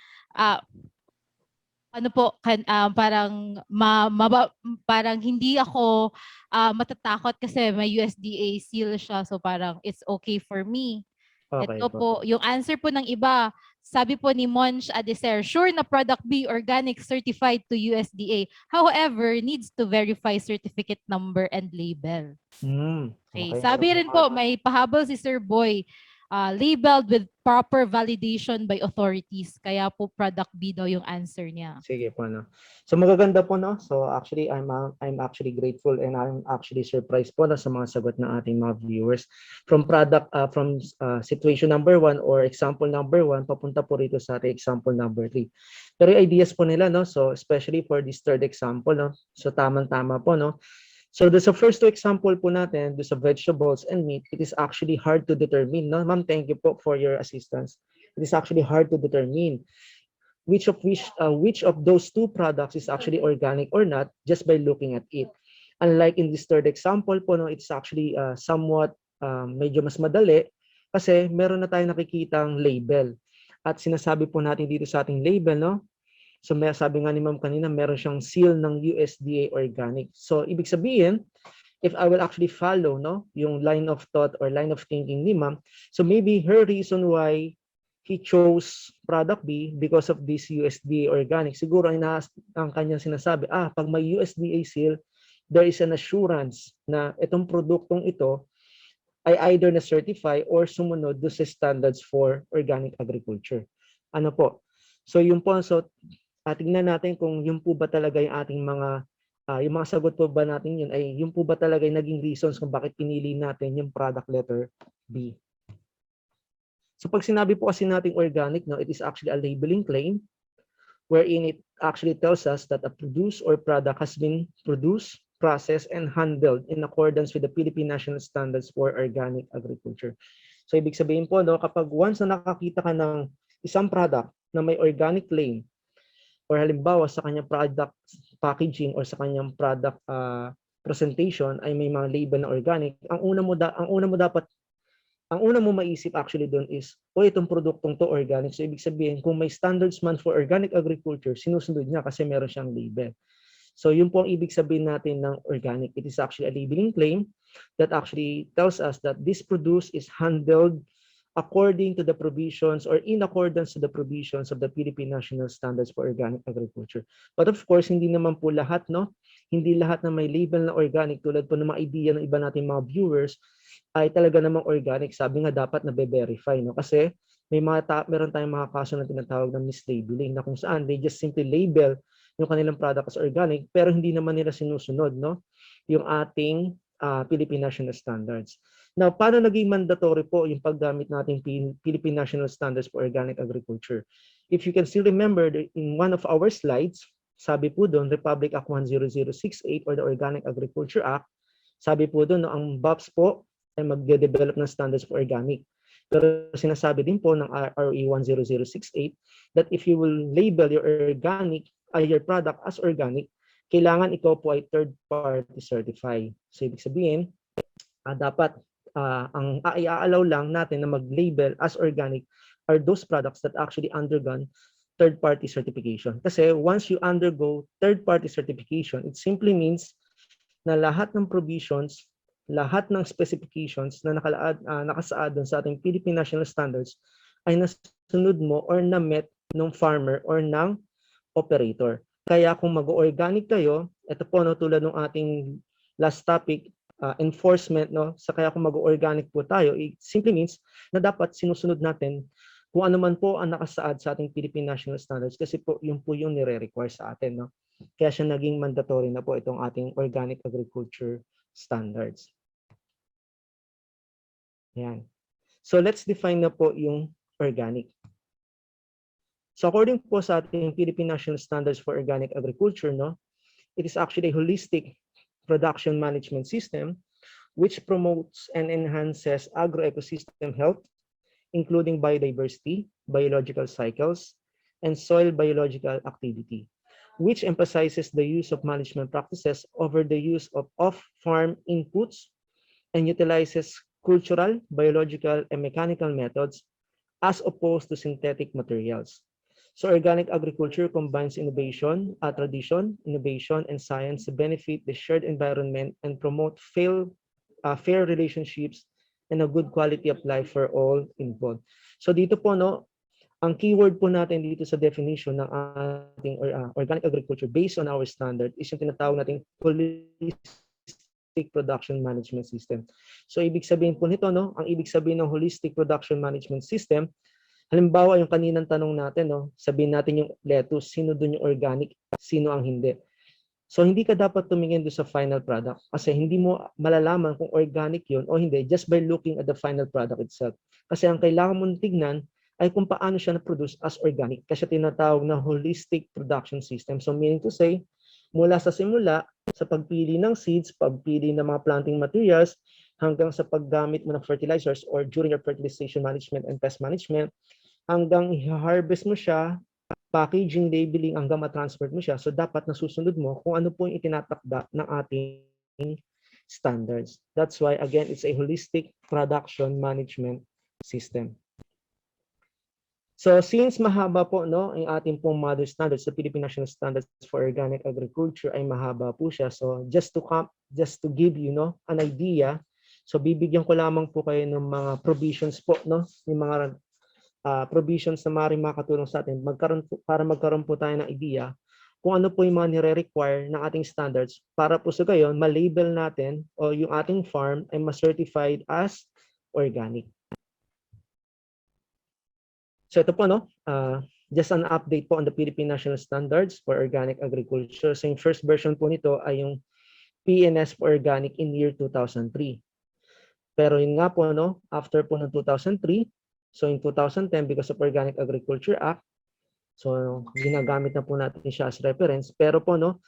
Parang hindi ako matatakot kasi may USDA seal siya. So parang it's okay for me. Okay Ito po. po, yung answer po ng iba, sabi po ni Monch Adeser, sure na product B organic certified to USDA. However, needs to verify certificate number and label. Okay. Okay. So, Sabi rin po, may pahabol si Sir Boy, labeled with proper validation by authorities. Kaya po product B daw yung answer niya. sige po, no. So magaganda po, no. So actually I'm actually grateful and I'm actually surprised po na sa mga sagot ng ating mga viewers from situation number 1 or example number 1 papunta po rito sa ating example number 3. Pero yung ideas po nila, no. So especially for this third example, no. So tamang-tama po, no. So sa first two example po natin, do sa vegetables and meat, it is actually hard to determine, no. Ma'am, thank you po for your assistance. It is actually hard to determine which of those two products is actually organic or not just by looking at it. Unlike in this third example po, no, it's actually somewhat medyo mas madali kasi meron na tayong nakikitang label. At sinasabi po natin dito sa ating label, no? So may sabi nga ni Ma'am kanina, meron siyang seal ng USDA organic. So ibig sabihin, if I will actually follow, no, yung line of thought or line of thinking ni Ma'am, so maybe her reason why he chose product B because of this USDA organic. Siguro ang kanyang sinasabi, pag may USDA seal, there is an assurance na itong produktong ito ay either na-certify or sumunod do sa standards for organic agriculture. Ano po? So yun po, so tingnan natin kung yun po ba talaga yung ating yung mga sagot po ba natin yun ay yun po ba talaga yung naging reasons kung bakit pinili natin yung product letter B. So pag sinabi po kasi nating organic, no, it is actually a labeling claim wherein it actually tells us that a produce or product has been produced, processed, and handled in accordance with the Philippine National Standards for Organic Agriculture. So ibig sabihin po, no, kapag once na nakakita ka ng isang product na may organic claim, or halimbawa sa kanyang product packaging or sa kanyang product presentation ay may mga label na organic, ang una mo maisip actually doon is, itong produktong to organic. So ibig sabihin, kung may standards man for organic agriculture, sinusunod niya kasi meron siyang label. So yun po ang ibig sabihin natin ng organic. It is actually a labeling claim that actually tells us that this produce is handled according to the provisions or in accordance to the provisions of the Philippine National Standards for Organic Agriculture. But of course, hindi naman po lahat, no? Hindi lahat na may label na organic tulad po ng mga idea ng iba nating mga viewers ay talaga namang organic. Sabi nga dapat na be-verify, no? Kasi meron tayong mga kaso na tinatawag na mislabeling na kung saan they just simply label yung kanilang product as organic pero hindi naman nila sinusunod, no, yung ating Philippine National Standards. Now, paano naging mandatory po yung paggamit nating Philippine National Standards for Organic Agriculture? If you can still remember, in one of our slides, sabi po doon, Republic Act 10068 or the Organic Agriculture Act, sabi po doon, no, ang BAPS po ay magde-develop ng standards for organic. Pero sinasabi din po ng RE 10068 that if you will label your your product as organic, kailangan ikaw po ay third party certified. So ibig sabihin, dapat ang i-allow lang natin na mag-label as organic are those products that actually undergone third-party certification. Kasi once you undergo third-party certification, it simply means na lahat ng provisions, lahat ng specifications na nakasaad doon sa ating Philippine National Standards ay nasunod mo or na-met ng farmer or ng operator. Kaya kung mag-organic kayo, ito po, no, tulad ng ating last topic, enforcement, no, sa kaya kung mag-organic po tayo, it simply means na dapat sinusunod natin kung ano man po ang nakasaad sa ating Philippine National Standards kasi po yun po yung nire-require sa atin, no. Kaya siya naging mandatory na po itong ating organic agriculture standards. Yan. So let's define na po yung organic. So according po sa ating Philippine National Standards for Organic Agriculture, no, it is actually a holistic production management system which promotes and enhances agroecosystem health, including biodiversity, biological cycles, and soil biological activity, which emphasizes the use of management practices over the use of off-farm inputs and utilizes cultural, biological, and mechanical methods as opposed to synthetic materials. So organic agriculture combines tradition, innovation, and science to benefit the shared environment and promote fair relationships and a good quality of life for all involved. So dito po, no, ang keyword po natin dito sa definition ng ating organic agriculture based on our standard is yung tinatawag nating holistic production management system. So ibig sabihin po nito, no, ang ibig sabihin ng holistic production management system, halimbawa yung kaninang tanong natin, no, sabihin natin yung lettuce, sino doon yung organic, sino ang hindi. So hindi ka dapat tumingin doon sa final product kasi hindi mo malalaman kung organic yun o hindi just by looking at the final product itself. Kasi ang kailangan mong tignan ay kung paano siya na-produce as organic kasi tinatawag na holistic production system. So meaning to say, mula sa simula, sa pagpili ng seeds, pagpili ng mga planting materials, hanggang sa paggamit mo ng fertilizers or during your fertilization management and pest management, hanggang i-harvest mo siya, packaging, labeling, hanggang ma-transport mo siya. So dapat nasusunod mo kung ano po yung itinatakda ng ating standards. That's why, again, it's a holistic production management system. So since mahaba po, no, ang ating pong mother standards, the Philippine National Standards for Organic Agriculture ay mahaba po siya. So just to give you, no, an idea, so bibigyan ko lamang po kayo ng mga provisions po, no, yung mga provisions na maaaring makatulong sa atin para magkaroon po tayo ng idea kung ano po yung mga nire-require ng ating standards para po sa gayon ma-label natin o yung ating farm ay ma-certified as organic. So ito po, no, just an update po on the Philippine National Standards for Organic Agriculture. So yung first version po nito ay yung PNS for Organic in year 2003. Pero yun nga po, no, after po ng 2003, so in 2010, because of Organic Agriculture Act, so ginagamit na po natin siya as reference. Pero po, no,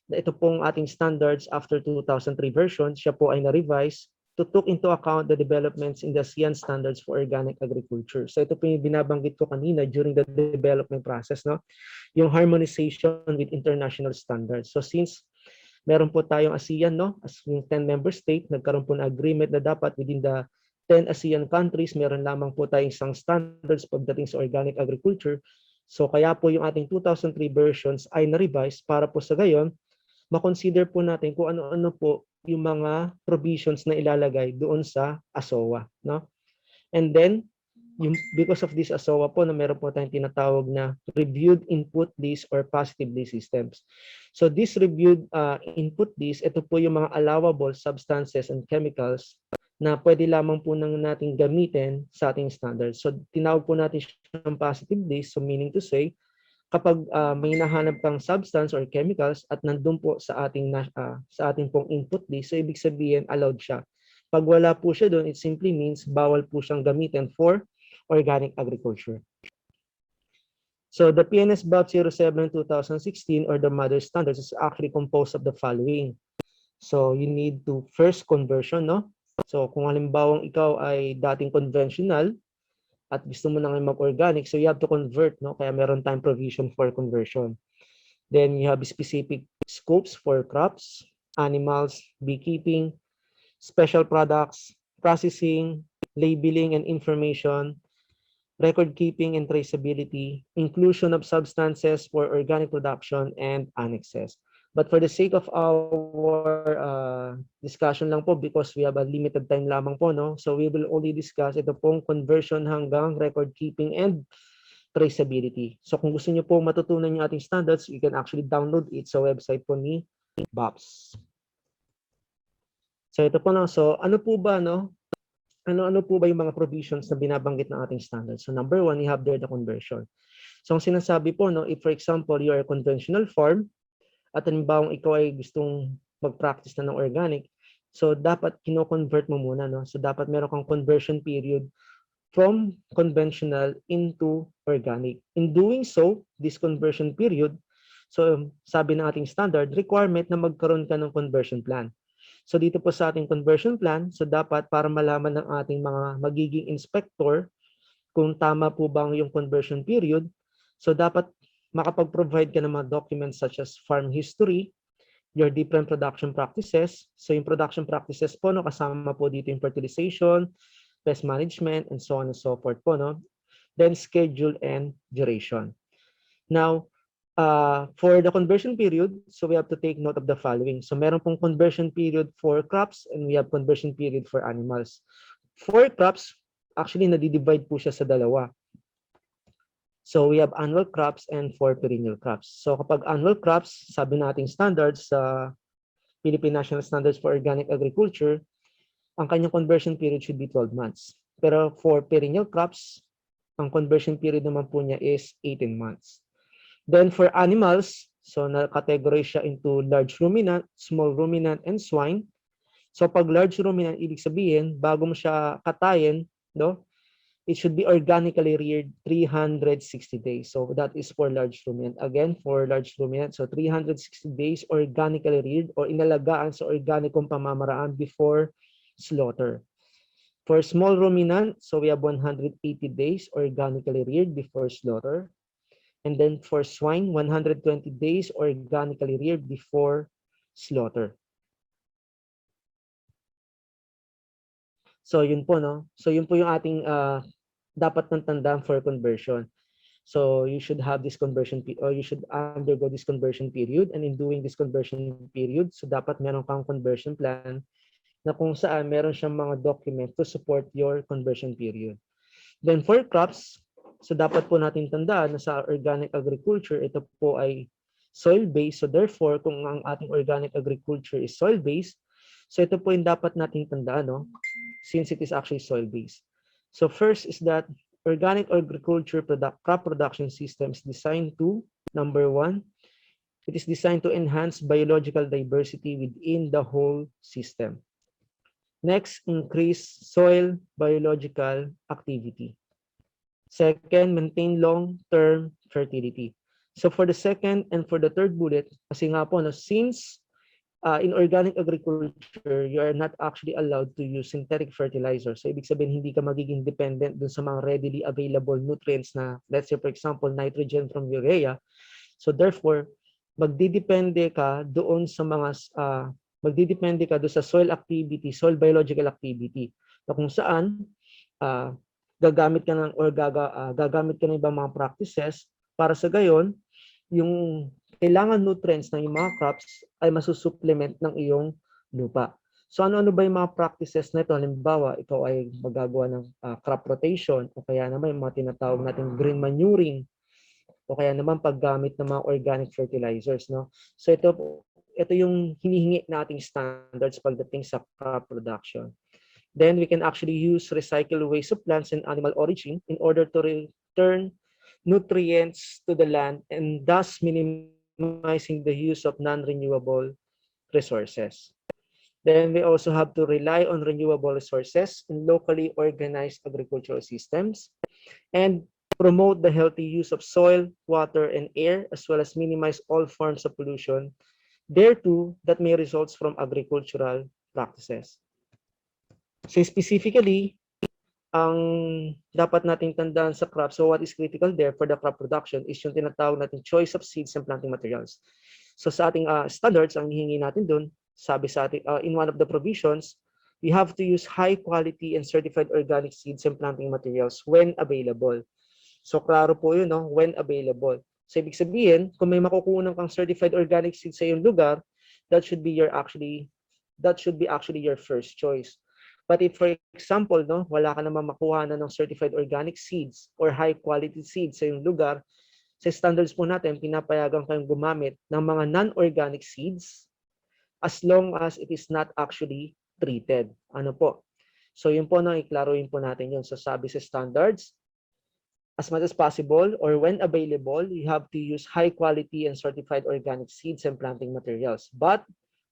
ito pong ating standards after 2003 version, siya po ay na-revise to took into account the developments in the ASEAN standards for organic agriculture. So ito po yung binabanggit ko kanina during the development process, no? Yung harmonization with international standards. So since meron po tayong ASEAN, no, as yung 10 member state, nagkaroon po ng agreement na dapat within the 10 ASEAN countries, meron lamang po tayong isang standards pagdating sa organic agriculture. So kaya po yung ating 2003 versions ay na-revise para po sa gayon, makonsider po natin kung ano-ano po yung mga provisions na ilalagay doon sa ASOA, no? And then, because of this ASOA po, na meron po tayong tinatawag na reviewed input list or positive list systems. So this reviewed input list, ito po yung mga allowable substances and chemicals na pwede lamang po nang natin gamitin sa ating standards. So tinawag po natin siyang positive list, so meaning to say, kapag may hinahanap kang substance or chemicals at nandun po sa ating pong input list, so ibig sabihin allowed siya. Pag wala po siya doon, it simply means bawal po siyang gamitin for organic agriculture. So the PNS Batch 07-2016 or the mother standards is actually composed of the following. So you need to first conversion, no? So kung halimbawang ikaw ay dating conventional, at gusto mo na mag-organic, so you have to convert, no? Kaya meron tayong provision for conversion. Then you have specific scopes for crops, animals, beekeeping, special products, processing, labeling and information, record keeping and traceability, inclusion of substances for organic production, and annexes. But for the sake of our discussion lang po, because we have a limited time lamang po, no? So we will only discuss ito pong conversion hanggang record keeping and traceability. So kung gusto niyo po matutunan yung ating standards, you can actually download it sa website po ni BOPS. So ito po, no? So ano po ba, no? Ano po ba yung mga provisions na binabanggit ng ating standards? So number one, you have there the conversion. So ang sinasabi po, no, if for example, you are a conventional farm, at halimbawang ikaw ay gustong mag-practice na ng organic, so dapat kino-convert mo muna, no? So dapat meron kang conversion period from conventional into organic. In doing so, this conversion period, so sabi ng ating standard, requirement na magkaroon ka ng conversion plan. So dito po sa ating conversion plan, so dapat para malaman ng ating mga magiging inspector kung tama po ba yung conversion period, so dapat makapag-provide ka ng mga documents such as farm history, your different production practices. So yung production practices po, no, kasama po dito yung fertilization, pest management, and so on and so forth po, no? Then schedule and duration. Now, for the conversion period, so we have to take note of the following. So meron pong conversion period for crops and we have conversion period for animals. For crops, actually nadidivide po siya sa dalawa. So we have annual crops and for perennial crops. So kapag annual crops, sabi nating standards sa Philippine National Standards for Organic Agriculture, ang kanyang conversion period should be 12 months. Pero for perennial crops, ang conversion period naman po niya is 18 months. Then for animals, so na-categorize siya into large ruminant, small ruminant, and swine. So pag large ruminant, ibig sabihin, bago mo siya katayin, no, it should be organically reared 360 days. So that is for large ruminant. Again, for large ruminant, so 360 days organically reared or inalagaan sa organikong pamamaraan before slaughter. For small ruminant, so we have 180 days organically reared before slaughter. And then for swine, 120 days organically reared before slaughter. So yun po, no? So yun po yung ating dapat ng tandaan for conversion. So you should have this conversion or you should undergo this conversion period, and in doing this conversion period, so dapat meron kang conversion plan na kung saan meron siyang mga document to support your conversion period. Then for crops, so dapat po natin tandaan na sa organic agriculture, ito po ay soil-based. So therefore, kung ang ating organic agriculture is soil-based, so ito po yung dapat nating tandaan, no? Since it is actually soil-based. So first is that organic agriculture crop production system is designed to, number one, it is designed to enhance biological diversity within the whole system. Next, increase soil biological activity. Second, maintain long-term fertility. So for the second and for the third bullet, kasi nga po, no, since in organic agriculture, you are not actually allowed to use synthetic fertilizer. So ibig sabihin, hindi ka magiging dependent dun sa mga readily available nutrients na, let's say for example, nitrogen from urea. So therefore, magdidepende ka doon sa mga magdidepende ka doon sa soil activity, soil biological activity, na kung saan gagamit ka ng or gagamit ka ng ibang mga practices para sa gayon yung kailangan nutrients ng yung mga crops ay masusupplement ng iyong lupa. So ano-ano ba yung mga practices na ito? Halimbawa, ikaw ay magagawa ng crop rotation o kaya naman yung mga tinatawag natin green manuring o kaya naman paggamit ng mga organic fertilizers, no? So ito yung hinihingi nating standards pagdating sa crop production. Then we can actually use recycled waste of plants and animal origin in order to return nutrients to the land and thus minimizing the use of non-renewable resources. Then we also have to rely on renewable resources in locally organized agricultural systems and promote the healthy use of soil, water, and air, as well as minimize all forms of pollution thereto that may result from agricultural practices. So specifically, ang dapat nating tandaan sa crop, so what is critical there for the crop production is yung tinatawag natin choice of seeds and planting materials. So sa ating standards, ang hihingi natin doon, sabi sa ating, in one of the provisions, we have to use high quality and certified organic seeds and planting materials when available. So klaro po yun, no? When available. So ibig sabihin, kung may makukunan kang certified organic seeds sa iyong lugar, that should be actually your first choice. But if for example, no, wala ka naman makuha na ng certified organic seeds or high quality seeds sa iyong lugar, sa standards po natin, pinapayagan kayong gumamit ng mga non-organic seeds as long as it is not actually treated. Ano po? So yun po, no, iklaruin po natin yun. So sabi sa standards, as much as possible or when available, you have to use high quality and certified organic seeds and planting materials. But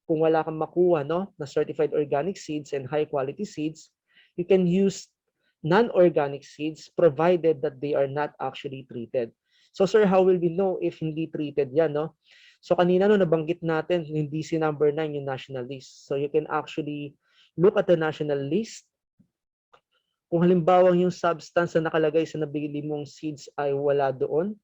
kung wala kang makuha, no, na certified organic seeds and high quality seeds, you can use non-organic seeds provided that they are not actually treated. So sir, how will we know if hindi treated yan, no? So kanina no, nabanggit natin yung DC number 9, yung national list. So you can actually look at the national list. Kung halimbawa yung substance na nakalagay sa nabili mong seeds ay wala doon,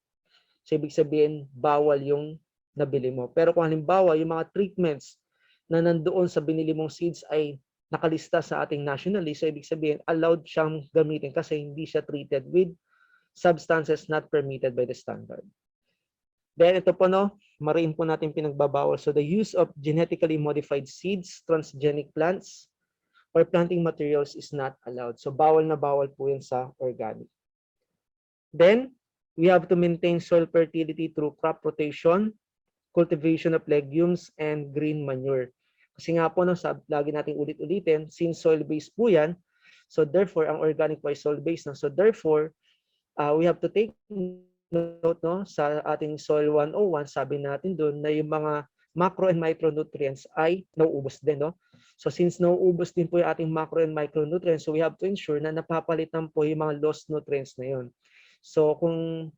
so ibig sabihin bawal yung nabili mo. Pero kung halimbawa yung mga treatments na nandoon sa binili mong seeds ay nakalista sa ating national list, so ibig sabihin allowed siyang gamitin kasi hindi siya treated with substances not permitted by the standard. Then ito po, no, mariin po natin pinagbabawal. So the use of genetically modified seeds, transgenic plants, or planting materials is not allowed. So bawal na bawal po yun sa organic. Then, we have to maintain soil fertility through crop rotation, cultivation of legumes, and green manure. Kasi nga po, no, lagi nating ulit-ulitin, since soil-based po yan, so therefore, ang organic po ay soil-based. No? So therefore, we have to take note, no, sa ating soil 101, sabi natin doon na yung mga macro and micronutrients ay nauubos din. No? So since nauubos din po yung ating macro and micronutrients, so we have to ensure na napapalitan po yung mga lost nutrients na yun. So kung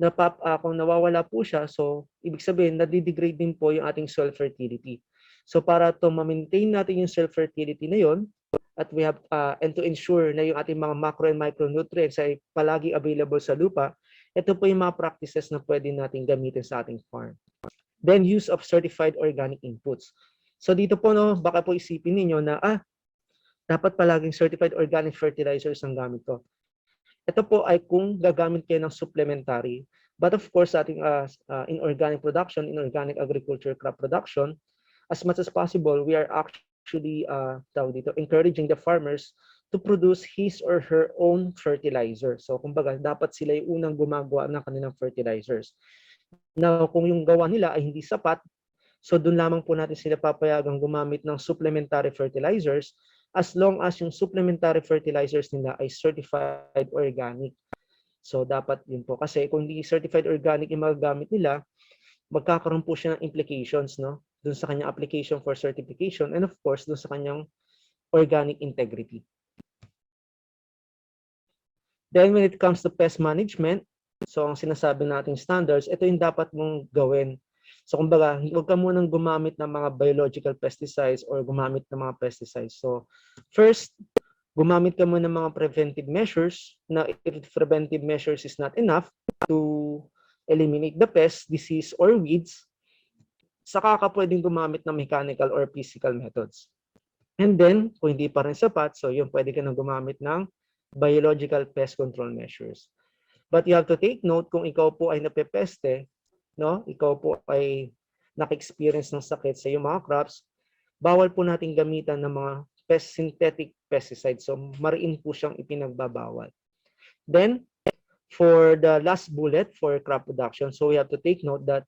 nawawala po siya, so ibig sabihin nadidegrade din po yung ating soil fertility. So para to ma-maintain natin yung soil fertility na yun, at we have and to ensure na yung ating mga macro and micronutrients ay palagi available sa lupa, ito po yung mga practices na pwede natin gamitin sa ating farm. Then use of certified organic inputs. So dito po, no, baka po isipin niyo na dapat palaging certified organic fertilizers ang gamit ko. Ito po ay kung gagamit kayo ng supplementary. But of course, ating in organic production, in organic agriculture crop production, as much as possible, we are actually encouraging the farmers to produce his or her own fertilizer. So kumbaga, dapat sila yung unang gumagawa ng kanilang fertilizers. Now, kung yung gawa nila ay hindi sapat, so doon lamang po natin sila papayagang gumamit ng supplementary fertilizers as long as yung supplementary fertilizers nila ay certified organic. So dapat yun po. Kasi kung hindi certified organic yung magagamit nila, magkakaroon po siya ng implications, no? Doon sa kanyang application for certification and of course doon sa kanyang organic integrity. Then when it comes to pest management, so ang sinasabi nating standards, ito yung dapat mong gawin. So kumbaga, huwag ka munang gumamit ng mga biological pesticides or gumamit ng mga pesticides. So first, gumamit ka muna ng mga preventive measures na if preventive measures is not enough to eliminate the pest, disease, or weeds, saka ka pwedeng gumamit ng mechanical or physical methods. And then, kung hindi pa rin sapat, so yung pwede ka nang gumamit ng biological pest control measures. But you have to take note kung ikaw po ay napepeste, no? Ikaw po ay naka-experience ng sakit sa iyong mga crops, bawal po nating gamitan ng mga synthetic pesticides. So, mariin po siyang ipinagbabawal. Then, for the last bullet for crop production, so we have to take note that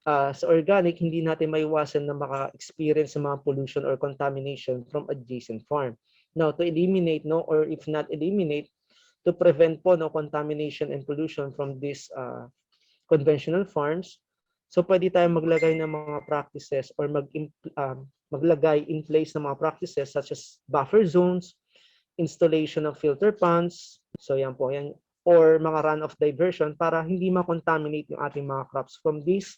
sa organic, hindi natin maiwasan na maka-experience sa mga pollution or contamination from adjacent farm. Now, to eliminate, no, or if not eliminate, to prevent po, no, contamination and pollution from these conventional farms, so pwede tayong maglagay ng mga practices or maglagay in place ng mga practices such as buffer zones, installation of filter ponds, so yan po, yan, or mga runoff diversion para hindi ma-contaminate yung ating mga crops from these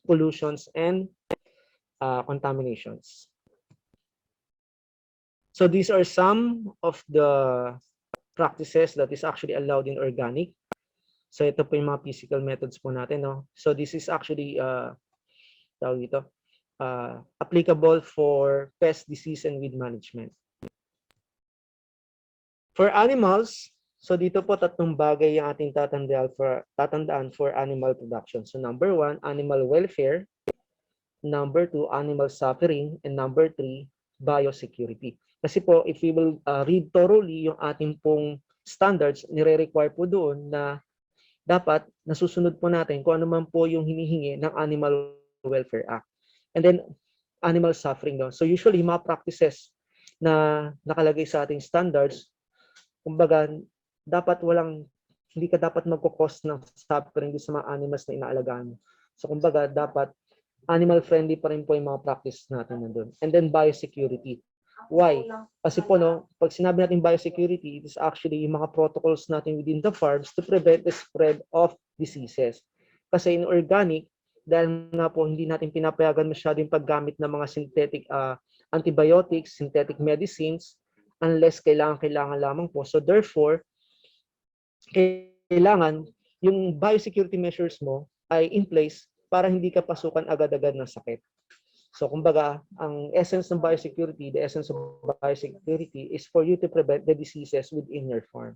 pollutions and contaminations. So these are some of the practices that is actually allowed in organic. So ito po yung mga physical methods po natin, no? So this is actually applicable for pest, disease, and weed management. For animals, so dito po tatlong bagay yung ating tatandaan for animal production. So number 1, animal welfare. Number 2, animal suffering. And number 3, biosecurity. Kasi po, if we will read thoroughly yung ating pong standards, nire-require po doon na dapat nasusunod po natin kung ano man po yung hinihingi ng Animal Welfare Act. And then, animal suffering. No? So usually, mga practices na nakalagay sa ating standards, kumbaga, hindi ka dapat magkukos ng suffering sa mga animals na inaalagaan mo. So kumbaga, dapat animal-friendly pa rin po yung mga practice natin nandun. And then, biosecurity. Why? Kasi po, no, pag sinabi natin biosecurity, it is actually yung mga protocols natin within the farms to prevent the spread of diseases. Kasi in organic, dahil nga po hindi natin pinapayagan masyado yung paggamit ng mga synthetic antibiotics, synthetic medicines, unless kailangan lamang po. So therefore, kailangan yung biosecurity measures mo ay in place para hindi ka pasukan agad-agad ng sakit. So kumbaga, ang essence ng biosecurity, the essence of biosecurity is for you to prevent the diseases within your farm.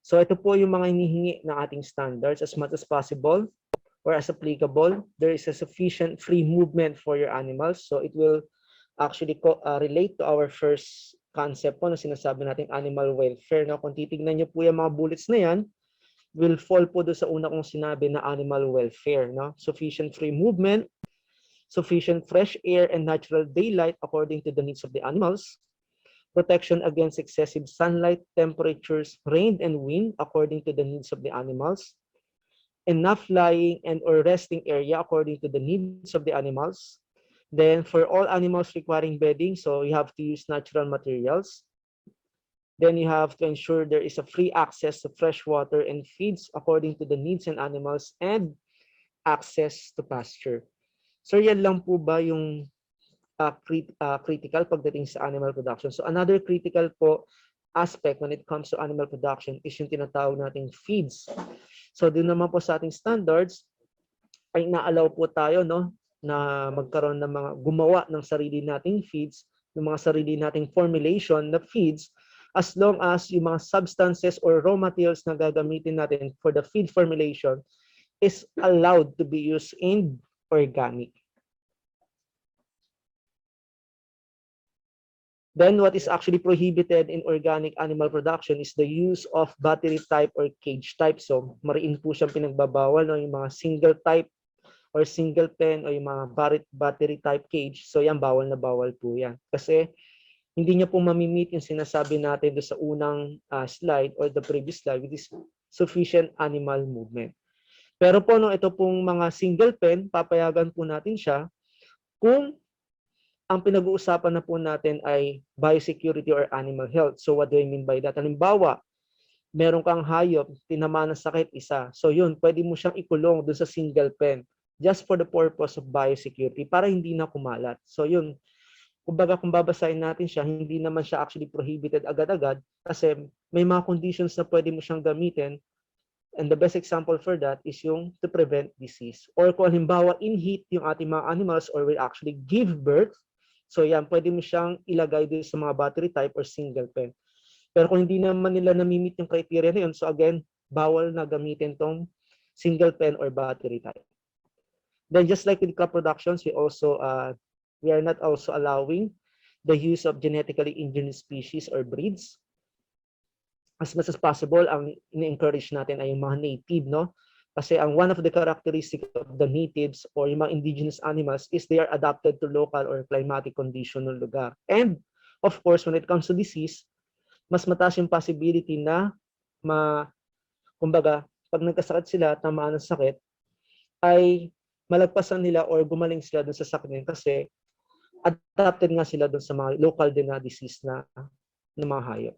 So ito po yung mga hinihingi ng ating standards as much as possible or as applicable. There is a sufficient free movement for your animals. So it will actually relate to our first concept po na sinasabi natin animal welfare. No? Kung titignan niyo po yung mga bullets na yan, will fall po doon sa una kong sinabi na animal welfare. No? Sufficient free movement, sufficient fresh air and natural daylight according to the needs of the animals, protection against excessive sunlight, temperatures, rain and wind according to the needs of the animals, enough lying and or resting area according to the needs of the animals. Then for all animals requiring bedding, so you have to use natural materials. Then you have to ensure there is a free access to fresh water and feeds according to the needs and animals and access to pasture. So yan lang po ba yung critical pagdating sa animal production. So another critical po aspect when it comes to animal production is yung tinatawag nating feeds. So din naman po sa ating standards ay na-allow po tayo no na magkaroon ng mga gumawa ng sarili nating feeds, ng mga sarili nating formulation na feeds as long as yung mga substances or raw materials na gagamitin natin for the feed formulation is allowed to be used in organic. Then what is actually prohibited in organic animal production is the use of battery type or cage type. So mariin po siyang pinagbabawal no, yung mga single type or single pen o yung mga battery type cage. So yan bawal na bawal po yan. Kasi hindi niya po mamimit yung sinasabi natin do sa unang slide or the previous slide with this sufficient animal movement. Pero po no, ito pong mga single pen, papayagan po natin siya kung ang pinag-uusapan na po natin ay biosecurity or animal health. So what do I mean by that? Halimbawa, meron kang hayop, tinamaan ng sakit isa. So yun, pwede mo siyang ikulong doon sa single pen just for the purpose of biosecurity para hindi na kumalat. So yun, kumbaga kung babasahin natin siya, hindi naman siya actually prohibited agad-agad kasi may mga conditions na pwede mo siyang gamitin. And the best example for that is yung to prevent disease. Or kung halimbawa in heat yung ating mga animals or will actually give birth, so yan, pwede mo siyang ilagay din sa mga battery type or single pen. Pero kung hindi naman nila namimit yung criteria na yun, so again, bawal na gamitin tong single pen or battery type. Then just like with crop productions, we are not also allowing the use of genetically engineered species or breeds. As much as possible, ang ini-encourage natin ay yung mga native, no? Kasi ang one of the characteristics of the natives or yung mga indigenous animals is they are adapted to local or climatic condition ng lugar. And of course, when it comes to disease, mas mataas yung possibility na kumbaga, pag nagkasakit sila, tamaan ng sakit, ay malagpasan nila or gumaling sila dun sa sakit nila kasi adapted nga sila dun sa mga local din na disease na mga hayop.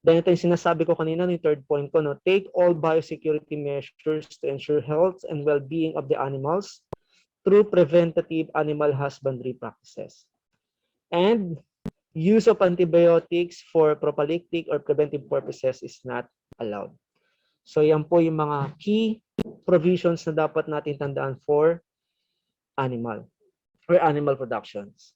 Then ito yung sinasabi ko kanina, yung third point ko, no? Take all biosecurity measures to ensure health and well-being of the animals through preventative animal husbandry practices. And use of antibiotics for prophylactic or preventive purposes is not allowed. So yan po yung mga key provisions na dapat natin tandaan for animal or animal productions.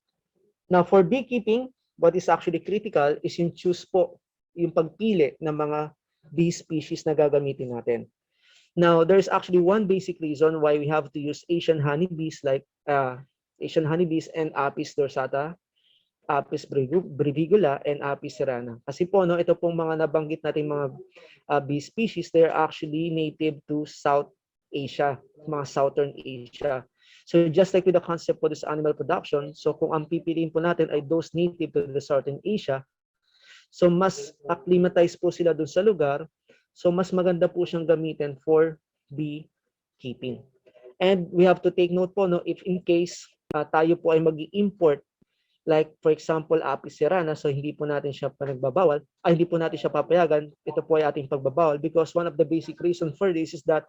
Now for beekeeping, what is actually critical is yung choose po, yung pagpili ng mga bee species na gagamitin natin. Now, there's actually one basic reason why we have to use Asian honeybees like Asian honeybees and Apis dorsata, Apis brevigula, and Apis cerana. Kasi po, no, ito pong mga nabanggit nating mga bee species, they're actually native to South Asia, mga Southern Asia. So just like with the concept po this animal production, so kung ang pipiliin po natin ay those native to the Southern Asia, so mas acclimatize po sila dun sa lugar, so mas maganda po siyang gamitin for beekeeping. And we have to take note po, no, if in case tayo po ay mag-i-import, like for example, Apis cerana, so hindi po natin siya panagbabawal, hindi po natin siya papayagan, ito po ay ating pagbabawal because one of the basic reason for this is that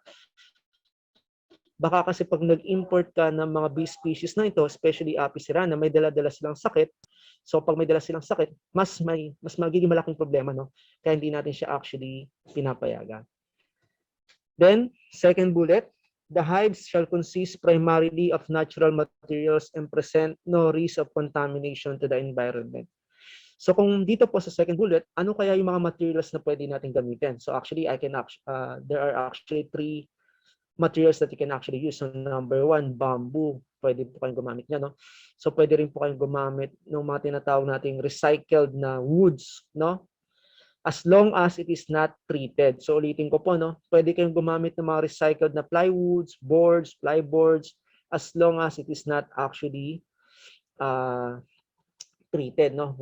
baka kasi pag nag-import ka ng mga bee species na ito, especially Apis cerana, may dala-dala silang sakit. So pag may dala silang sakit, mas magiging malaking problema, no? Kaya hindi natin siya actually pinapayagan. Then, second bullet, the hives shall consist primarily of natural materials and present no risk of contamination to the environment. So kung dito po sa second bullet, ano kaya yung mga materials na pwede natin gamitin? So actually, there are actually three materials that you can actually use. So number one, bamboo, pwede po kayong gumamit niya, no? So pwede rin po kayong gumamit ng mga tinatawag nating recycled na woods, no? As long as it is not treated. So ulitin ko po, no? Pwede kayong gumamit ng mga recycled na plywoods, boards, flyboards, as long as it is not actually treated, no?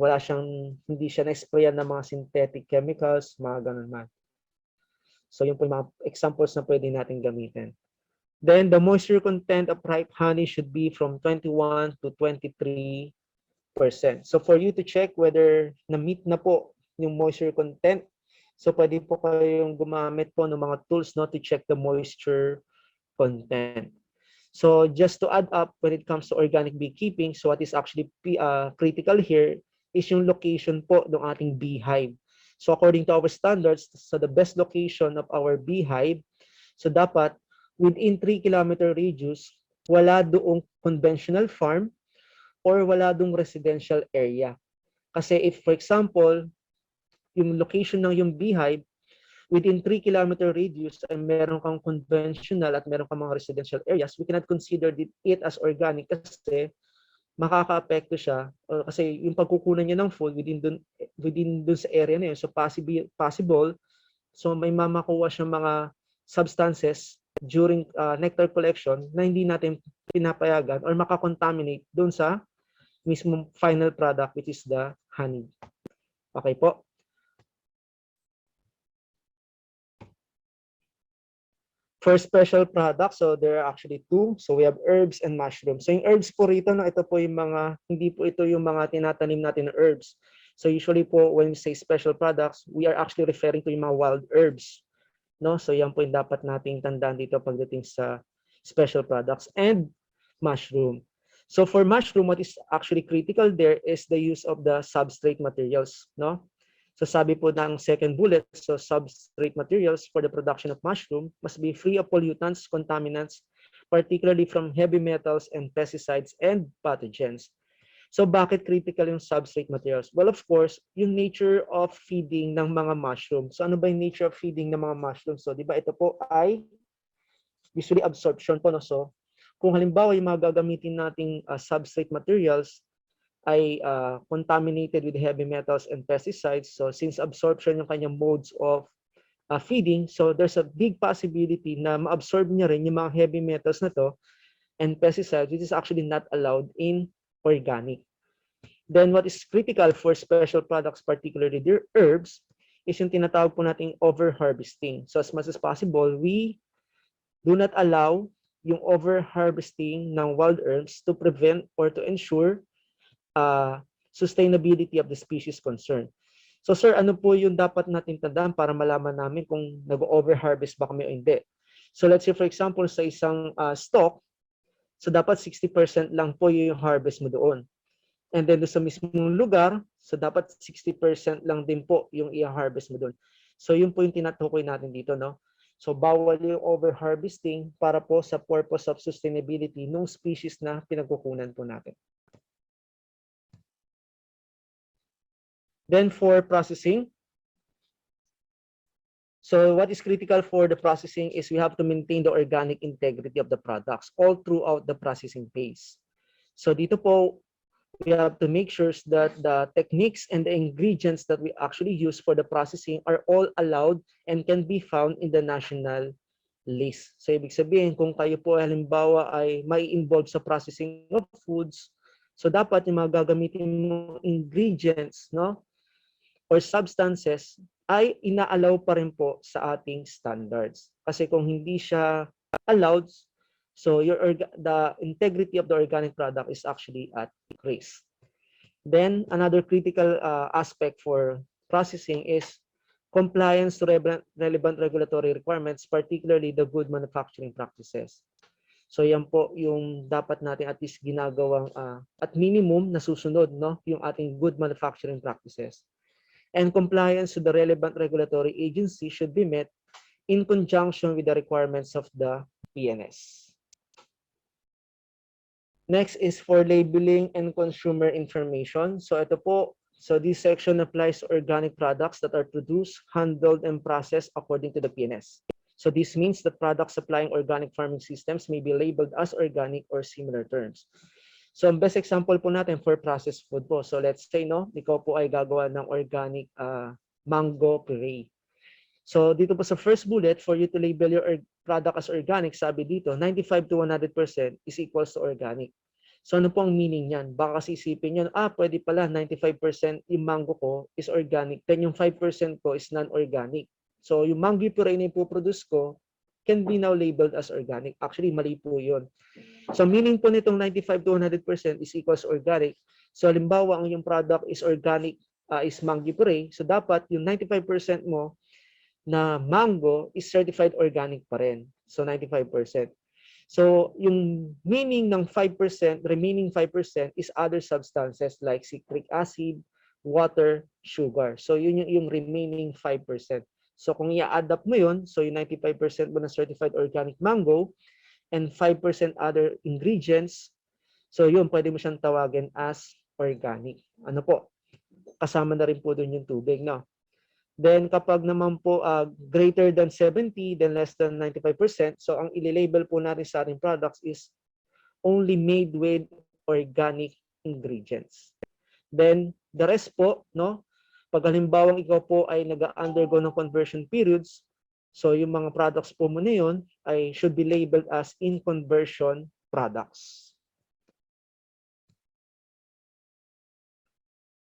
Hindi siya na-sprayan ng mga synthetic chemicals, mga ganun man. So yun po yung mga examples na pwede natin gamitin. Then the moisture content of ripe honey should be from 21 to 23%. So for you to check whether na-meet na po yung moisture content, so pwede po kayong gumamit po ng mga tools, no, to check the moisture content. So just to add up, when it comes to organic beekeeping, so what is actually critical here is yung location po ng ating beehive. So according to our standards, so the best location of our beehive, so dapat within 3-kilometer radius, wala doong conventional farm or wala doong residential area. Kasi if, for example, yung location ng yung beehive, within 3-kilometer radius ay meron kang conventional at meron kang mga residential areas, we cannot consider it as organic kasi makaka-apekto siya kasi yung pagkukunan niya ng food within dun sa area na yun. So possible so may mamakuha siyang mga substances during nectar collection na hindi natin pinapayagan or makakontaminate dun sa mismong final product which is the honey. Okay po. For special products, so there are actually two. So we have herbs and mushrooms. So yung herbs po rito, no, ito po yung mga, hindi po ito yung mga tinatanim natin na herbs. So usually po when we say special products, we are actually referring to yung mga wild herbs. No? So yan po yung dapat nating tandaan dito pagdating sa special products and mushroom. So for mushroom, what is actually critical there is the use of the substrate materials. No? So sabi po ng second bullet, so substrate materials for the production of mushroom must be free of pollutants, contaminants, particularly from heavy metals and pesticides and pathogens. So bakit critical yung substrate materials? Well, of course, yung nature of feeding ng mga mushroom. So ano ba yung nature of feeding ng mga mushroom? So di ba ito po ay usually absorption po. No? So kung halimbawa yung mga gagamitin nating substrate materials ay contaminated with heavy metals and pesticides. So since absorption yung kanyang modes of feeding, so there's a big possibility na ma-absorb niya rin yung mga heavy metals na to and pesticides which is actually not allowed in organic. Then what is critical for special products, particularly their herbs, is yung tinatawag po nating over-harvesting. So as much as possible, we do not allow yung over-harvesting ng wild herbs to prevent or to ensure sustainability of the species concerned. So sir, ano po yung dapat natin tandaan para malaman namin kung nag-overharvest ba kami o hindi? So let's say for example sa isang stock, so dapat 60% lang po yung harvest mo doon. And then sa mismong lugar, so dapat 60% lang din po yung i-harvest mo doon. So yun po yung tinatukoy natin dito, no? So bawal yung overharvesting para po sa purpose of sustainability ng species na pinagkukunan po natin. Then for processing, so what is critical for the processing is we have to maintain the organic integrity of the products all throughout the processing phase. So dito po, we have to make sure that the techniques and the ingredients that we actually use for the processing are all allowed and can be found in the national list. So ibig sabihin, kung kayo po halimbawa ay may involved sa processing of foods, so dapat yung mga gagamitin mo ingredients, no, or substances ay inaalaw pa rin po sa ating standards. Kasi kung hindi siya allowed, so the integrity of the organic product is actually at risk. Then another critical aspect for processing is compliance to relevant regulatory requirements, particularly the good manufacturing practices. So yan po yung dapat natin at least ginagawang at minimum nasusunod, no, yung ating good manufacturing practices. And compliance to the relevant regulatory agency should be met in conjunction with the requirements of the PNS. Next is for labeling and consumer information. So ito po, so this section applies to organic products that are produced, handled, and processed according to the PNS. So this means that products supplying organic farming systems may be labeled as organic or similar terms. So ang best example po natin for processed food po. So let's say no, ikaw po ay gagawa ng organic mango puree. So dito po sa first bullet, for you to label your product as organic, sabi dito, 95 to 100% is equals to organic. So ano po ang meaning niyan? Baka kasi isipin nyo, pwede pala 95% yung mango ko is organic, then yung 5% ko is non-organic. So yung mango puree na ipoproduce ko can be now labeled as organic. Actually, mali po yun. So meaning po nitong 95 to 100% is equals organic. So halimbawa, ang yung product is organic, is mango puree. So dapat yung 95% mo na mango is certified organic pa rin. So 95%. So yung meaning ng 5%, remaining 5% is other substances like citric acid, water, sugar. So yun yung remaining 5%. So kung i-add up mo yun, so yung 95% mo na certified organic mango and 5% other ingredients, so yun, pwede mo siyang tawagin as organic. Ano po? Kasama na rin po dun yung tubig, no? Then kapag naman po greater than 70, then less than 95%, so ang ililabel po natin sa ating products is only made with organic ingredients. Then the rest po, no? Pag halimbawang ikaw po ay nag-undergo ng conversion periods, so yung mga products po mo na yun ay should be labeled as in conversion products.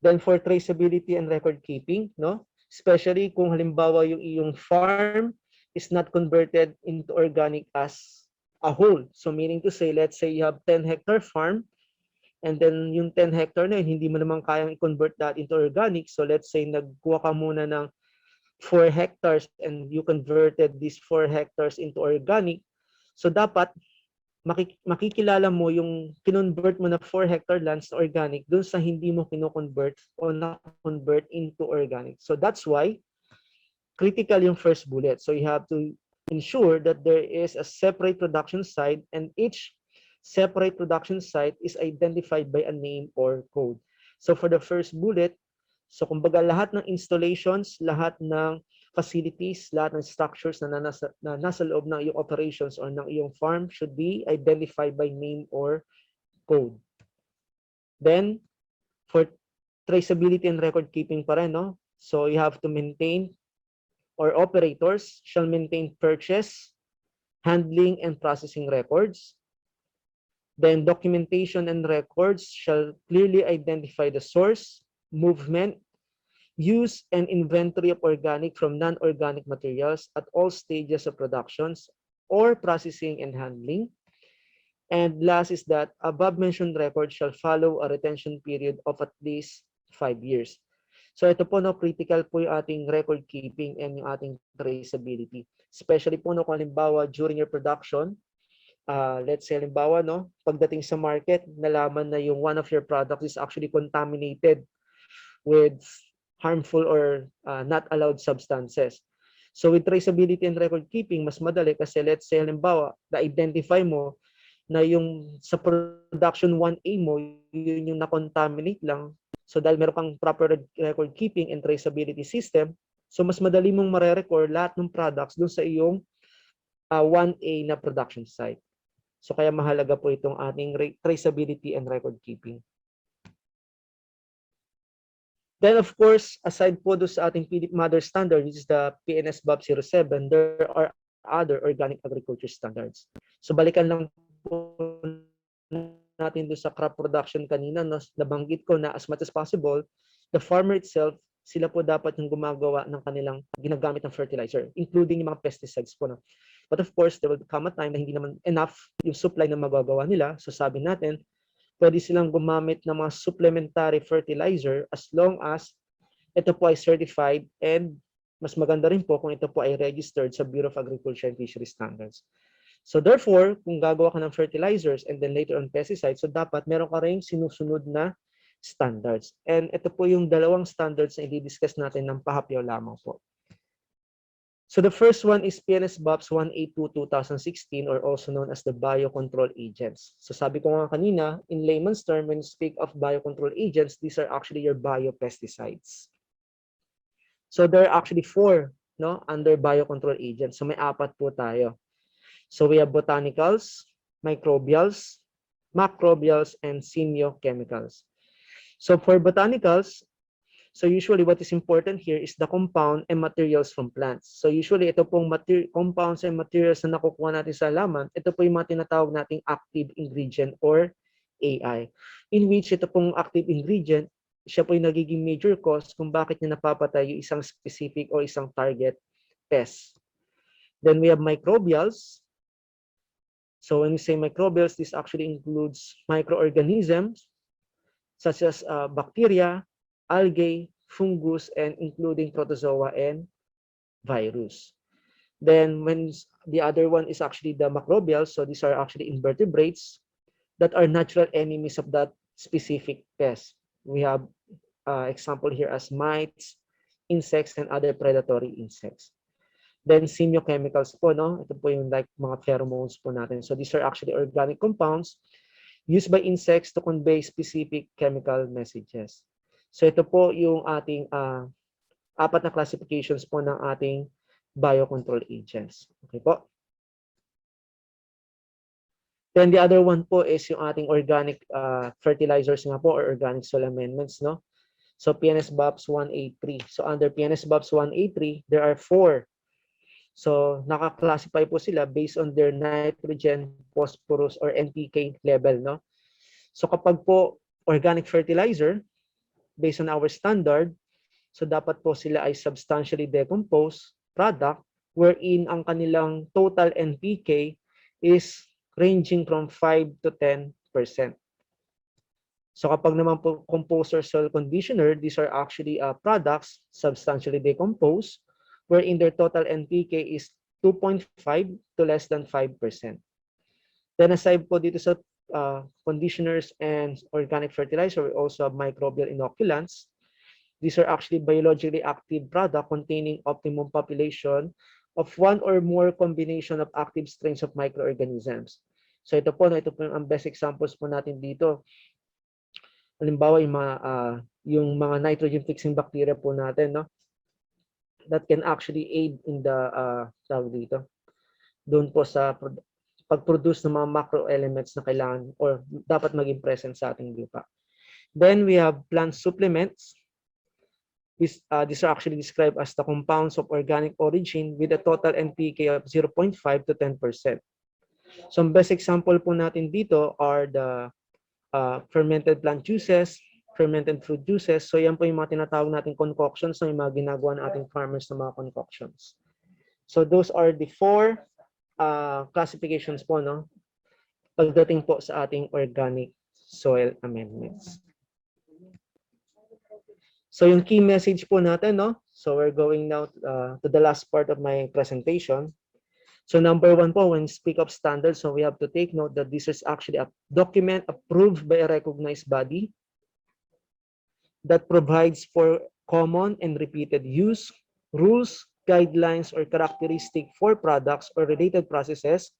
Then for traceability and record keeping, no? Especially kung halimbawa yung iyong farm is not converted into organic as a whole. So meaning to say, let's say you have 10-hectare farm, and then yung 10 hectare na yun, hindi mo naman kayang i-convert that into organic. So let's say nagkuha ka muna ng 4 hectares and you converted these 4 hectares into organic. So dapat makikilala mo yung kinonvert mo na 4 hectare lands na organic dun sa hindi mo kino-convert o na-convert into organic. So that's why critical yung first bullet. So you have to ensure that there is a separate production site and each separate production site is identified by a name or code. So for the first bullet, so kumbaga lahat ng installations, lahat ng facilities, lahat ng structures na nasa loob ng iyong operations or ng iyong farm should be identified by name or code. Then, for traceability and record keeping pa rin, no? So you have to maintain, or operators shall maintain purchase, handling, and processing records. Then documentation and records shall clearly identify the source, movement, use, and inventory of organic from non-organic materials at all stages of productions or processing and handling. And last is that above mentioned record shall follow a retention period of at least 5 years. So ito po, no, critical po yung ating record keeping and yung ating traceability. Especially po, no, kung halimbawa during your production, let's say halimbawa, no, pagdating sa market, nalaman na yung one of your products is actually contaminated with harmful or not allowed substances. So with traceability and record keeping, mas madali kasi let's say halimbawa, na-identify mo na yung sa production 1A mo, yun yung na-contaminate lang. So dahil meron kang proper record keeping and traceability system, so mas madali mong mare-record lahat ng products dun sa iyong 1A na production site. So kaya mahalaga po itong ating traceability and record keeping. Then of course, aside po doon sa ating mother standard, which is the PNS BOP 07, there are other organic agriculture standards. So balikan lang po natin doon sa crop production kanina, no, nabanggit ko na as much as possible, the farmer itself, sila po dapat yung gumagawa ng kanilang ginagamit ng fertilizer, including yung mga pesticides po. No? But of course, there will come a time na hindi naman enough yung supply na magagawa nila. So sabi natin, pwede silang gumamit ng mga supplementary fertilizer as long as ito po ay certified, and mas maganda rin po kung ito po ay registered sa Bureau of Agriculture and Fisheries Standards. So therefore, kung gagawa ka ng fertilizers and then later on pesticides, so dapat meron ka rin sinusunod na standards. And ito po yung dalawang standards na i-discuss natin ng pahapyaw lamang po. So the first one is PNS BOPS 182-2016, or also known as the biocontrol agents. So sabi ko nga kanina, in layman's term, when you speak of biocontrol agents, these are actually your biopesticides. So there are actually 4 no, under biocontrol agents. So may apat po tayo. So we have botanicals, microbials, macrobials, and semiochemicals. So for botanicals, so usually what is important here is the compound and materials from plants. So usually ito pong compounds and materials na nakukuha natin sa halaman, ito po yung mga tinatawag nating active ingredient or AI. In which ito pong active ingredient, siya po yung nagiging major cause kung bakit niya napapatay yung isang specific o isang target pest. Then we have microbials. So when we say microbials, this actually includes microorganisms such as bacteria, algae, fungus, and including protozoa and virus. Then when the other one is actually the macrobials, so these are actually invertebrates that are natural enemies of that specific pest. We have example here as mites, insects, and other predatory insects. Then semiochemicals po, no? Ito po yung like mga pheromones po natin. So these are actually organic compounds used by insects to convey specific chemical messages. So ito po yung ating apat na classifications po ng ating biocontrol agents. Okay po. Then the other one po is yung ating organic fertilizers nga po or organic soil amendments, no? So PNS BOPS 183. So under PNS BOPS 183, there are 4. So naka-classify po sila based on their nitrogen, phosphorus, or NPK level, no? So kapag po organic fertilizer, based on our standard, so dapat po sila ay substantially decomposed product wherein ang kanilang total NPK is ranging from 5 to 10%. So kapag naman po composer soil conditioner, these are actually products substantially decomposed wherein their total NPK is 2.5 to less than 5%. Then aside po dito sa conditioners and organic fertilizer, we also have microbial inoculants. These are actually biologically active product containing optimum population of one or more combination of active strains of microorganisms. So ito po ang best examples po natin dito. Halimbawa yung mga nitrogen fixing bacteria po natin, no? That can actually aid in the tawag dito. Doon po sa pag-produce ng mga macro elements na kailangan or dapat maging present sa ating lupa. Then we have plant supplements. These are actually described as the compounds of organic origin with a total NPK of 0.5 to 10%. Some best example po natin dito are the fermented plant juices, fermented fruit juices. So yan po yung mga tinatawag nating concoctions na yung mga ginagawa ng ating farmers na mga concoctions. So those are the 4 classifications po, no? Pagdating po sa ating organic soil amendments. So yung key message po natin, no? So we're going now to the last part of my presentation. So number 1 po, when we speak of standards, so we have to take note that this is actually a document approved by a recognized body that provides for common and repeated use, rules, guidelines, or characteristic for products or related processes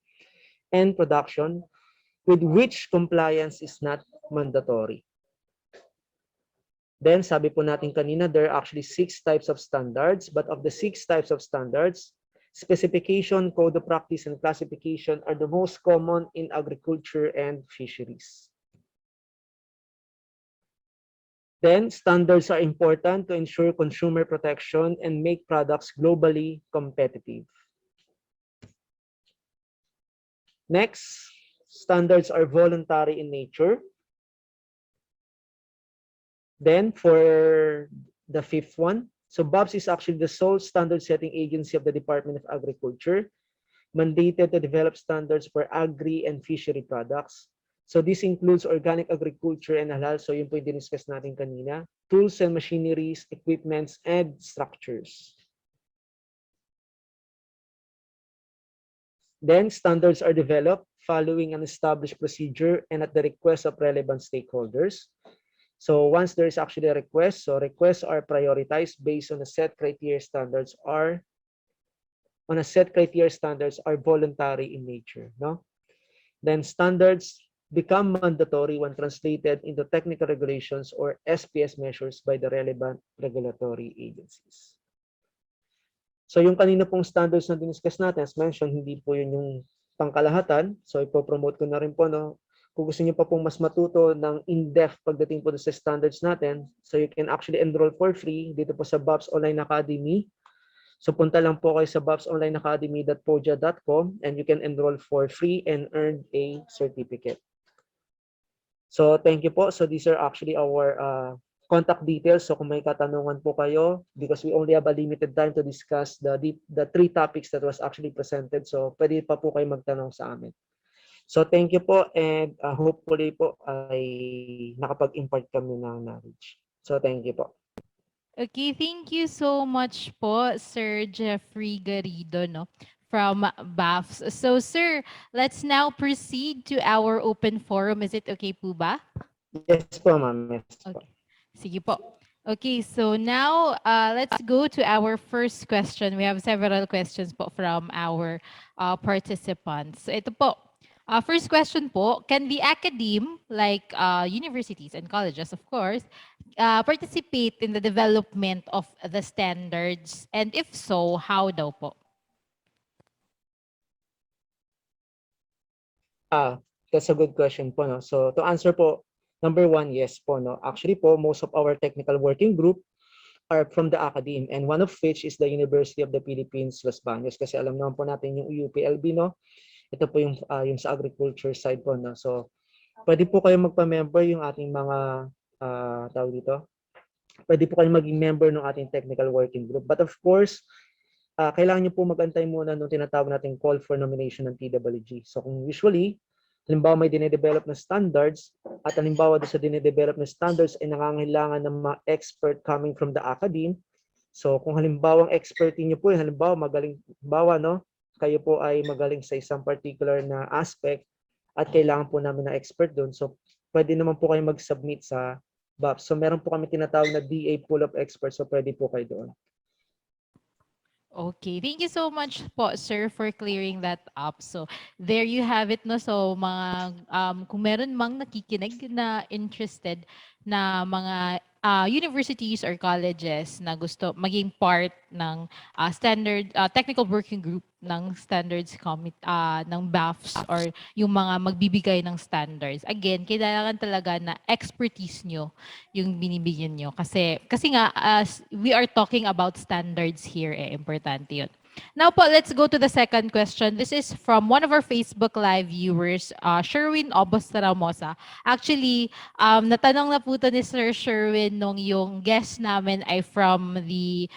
and production with which compliance is not mandatory. Then, sabi po natin kanina, there are actually 6 types of standards, but of the 6 types of standards, specification, code of practice, and classification are the most common in agriculture and fisheries. Then, standards are important to ensure consumer protection and make products globally competitive. Next, standards are voluntary in nature. Then, for the 5th one, so BOPS is actually the sole standard setting agency of the Department of Agriculture, mandated to develop standards for agri and fishery products. So this includes organic agriculture and halal. So yun po yung diniscuss natin kanina. Tools and machineries, equipments, and structures. Then standards are developed following an established procedure and at the request of relevant stakeholders. So once there is actually a request, so requests are prioritized based on a set criteria standards are voluntary in nature, no? Then standards become mandatory when translated into technical regulations or SPS measures by the relevant regulatory agencies. So yung kanina pong standards na diniscuss natin, as mentioned, hindi po yun yung pangkalahatan. So ipopromote ko na rin po, no? Kung gusto niyo pa pong mas matuto ng in-depth pagdating po sa standards natin, so you can actually enroll for free dito po sa BOPS Online Academy. So punta lang po kayo sa bopsonlineacademy.podia.com and you can enroll for free and earn a certificate. So thank you po. So these are actually our contact details. So kung may katanungan po kayo, because we only have a limited time to discuss the three topics that was actually presented. So pwede pa po kayo magtanong sa amin. So thank you po, and hopefully po ay nakapag-impart kami ng knowledge. So thank you po. Okay, thank you so much po, Sir Jeffrey Garrido, no, from BAFS. So, sir, let's now proceed to our open forum. Is it okay po ba? Yes po, ma'am. Yes po. Okay. Sige po. Okay, so now let's go to our first question. We have several questions po from our participants. So ito po. First question po, can the academe, like universities and colleges, of course, participate in the development of the standards? And if so, how daw po? That's a good question po, no? So to answer po, number one, yes po, no? Actually po, most of our technical working group are from the academe, and one of which is the University of the Philippines, Los Baños, kasi alam naman po natin yung UPLB, no? Ito po yung sa agriculture side po, no? So pwede po kayo magpa-member yung ating mga tawag dito. Pwede po kayong maging member ng ating technical working group. But of course, kailangan nyo po mag-antay muna nung tinatawag nating call for nomination ng TWG. So kung usually, halimbawa may dinedevelop na standards, at halimbawa doon sa dinedevelop na standards ay nangangailangan ng mga expert coming from the academe. So kung halimbawa ang expertise nyo po, halimbawa magaling, halimbawa no, kayo po ay magaling sa isang particular na aspect at kailangan po namin na expert doon. So pwede naman po kayo mag-submit sa BAP. So meron po kami tinatawag na DA pool of experts, so pwede po kayo doon. Okay, thank you so much po, sir, for clearing that up. So, there you have it, no? So, mga, kung meron mang nakikinig na interested na mga universities or colleges na gusto maging part ng standard technical working group ng standards ng BAFS or yung mga magbibigay ng standards. Again, kailangan talaga na expertise nyo yung binibigyan nyo. Kasi nga, we are talking about standards here, importante yun. Now po, let's go to the second question. This is from one of our Facebook Live viewers, Sherwin Obos Ramosa. Actually, natanong na po ito ni Sir Sherwin nung yung guest namin ay from the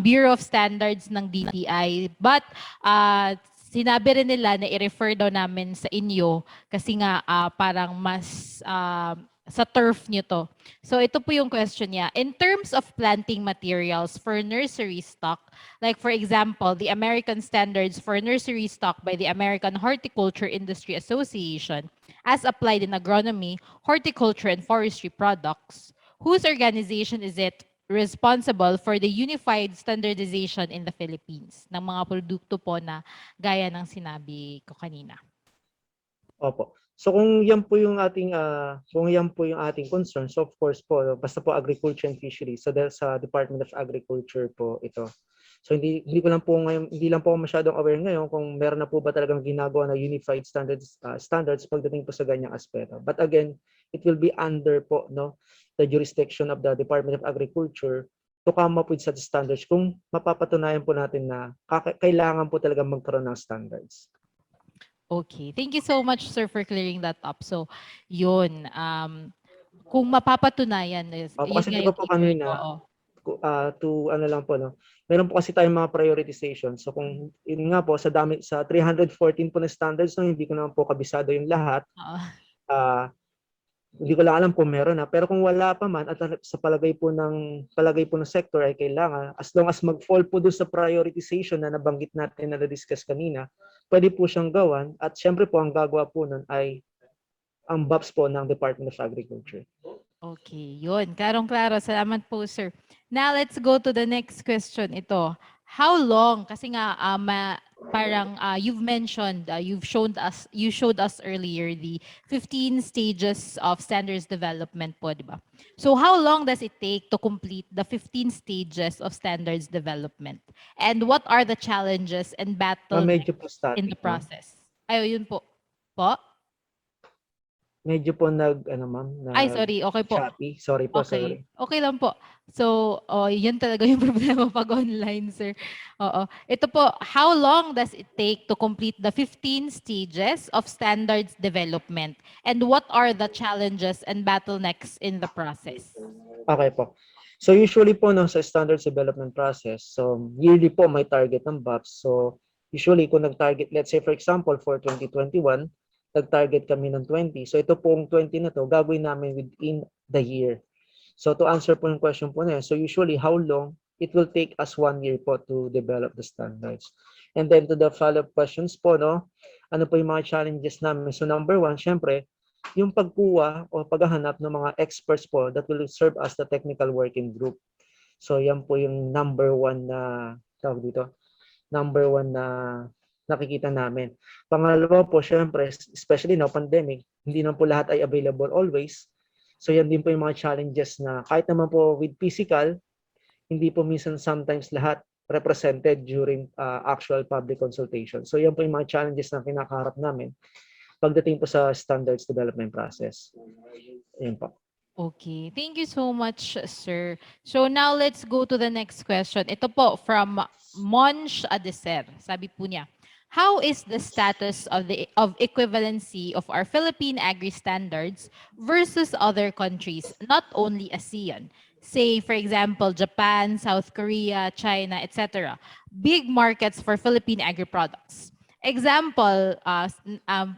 Bureau of Standards ng DTI. But sinabi rin nila na i-refer daw namin sa inyo kasi nga parang mas sa turf nyo to. So ito po yung question niya. In terms of planting materials for nursery stock, like for example, the American Standards for Nursery Stock by the American Horticulture Industry Association, as applied in agronomy, horticulture, and forestry products, whose organization is it responsible for the unified standardization in the Philippines ng mga produkto po na gaya ng sinabi ko kanina? Opo. So kung yan po yung ating concern, so of course po, basta po agriculture and fisheries, so sa Department of Agriculture po ito. So hindi lang po masyadong aware ngayon kung meron na po ba talagang ginagawa na unified standards pagdating po sa ganyang aspeto. But again, it will be under po the jurisdiction of the Department of Agriculture to come up with such standards kung mapapatunayan po natin na kailangan po talaga magkaroon ng standards. Okay. Thank you so much, sir, for clearing that up. So, yun. Kung mapapatunayan, Opo, yun kasi nga di ba yung po keyword. kanina, to ano lang po, no? Meron po kasi tayong mga prioritization. So kung yun nga po, sa 314 po na standards, no, hindi ko naman po kabisado yung lahat. Hindi ko lang alam kung meron na. Pero kung wala pa man, at sa palagay po ng sector ay kailangan, as long as mag-fall po doon sa prioritization na nabanggit natin na na-discuss kanina, pwede po siyang gawan. At syempre po, ang gagawa po nun ay ang BOPS po ng Department of Agriculture. Okay, yun. Klarong-klaro. Salamat po, sir. Now, let's go to the next question. Ito. how long, kasi nga parang you've mentioned, you showed us earlier the 15 stages of standards development po, di ba? So how long does it take to complete the 15 stages of standards development? And what are the challenges and Medyo bottlenecks po in the static, ma'am. process? Ay, yun po. Po? Medyo po ma'am, Ay, sorry. Okay po. choppy. Sorry po, Okay. sorry. Okay lang po. So, yun talaga yung problema pag online, sir. Oo. Ito po, how long does it take to complete the 15 stages of standards development? And what are the challenges and bottlenecks in the process? Okay po. So usually po no, sa standards development process, so yearly po may target ng BOPS. So usually kung nag-target, let's say for example for 2021, nag-target kami ng 20. So ito pong 20 na to, gagawin namin within the year. So to answer po yung question po na yun, so usually how long? It will take us 1 year po to develop the standards. And then to the follow-up questions po, no? Ano po yung mga challenges namin? So number one, syempre, yung pagkuha o paghahanap ng mga experts po that will serve as the technical working group. So yan po yung number one na tawag dito, number one na nakikita namin. Pangalawa po, syempre, especially now pandemic, hindi naman po lahat ay available always. So yan din po yung mga challenges na kahit naman po with physical, hindi po minsan sometimes lahat represented during actual public consultation. So yan po yung mga challenges na kinakaharap namin pagdating po sa standards development process. Ayun po. Okay. Thank you so much, sir. So now let's go to the next question. Ito po from Monch Adeser. Sabi po niya, how is the status of equivalency of our Philippine agri standards versus other countries, not only ASEAN? Say, for example, Japan, South Korea, China, etc. Big markets for Philippine agri products. Example,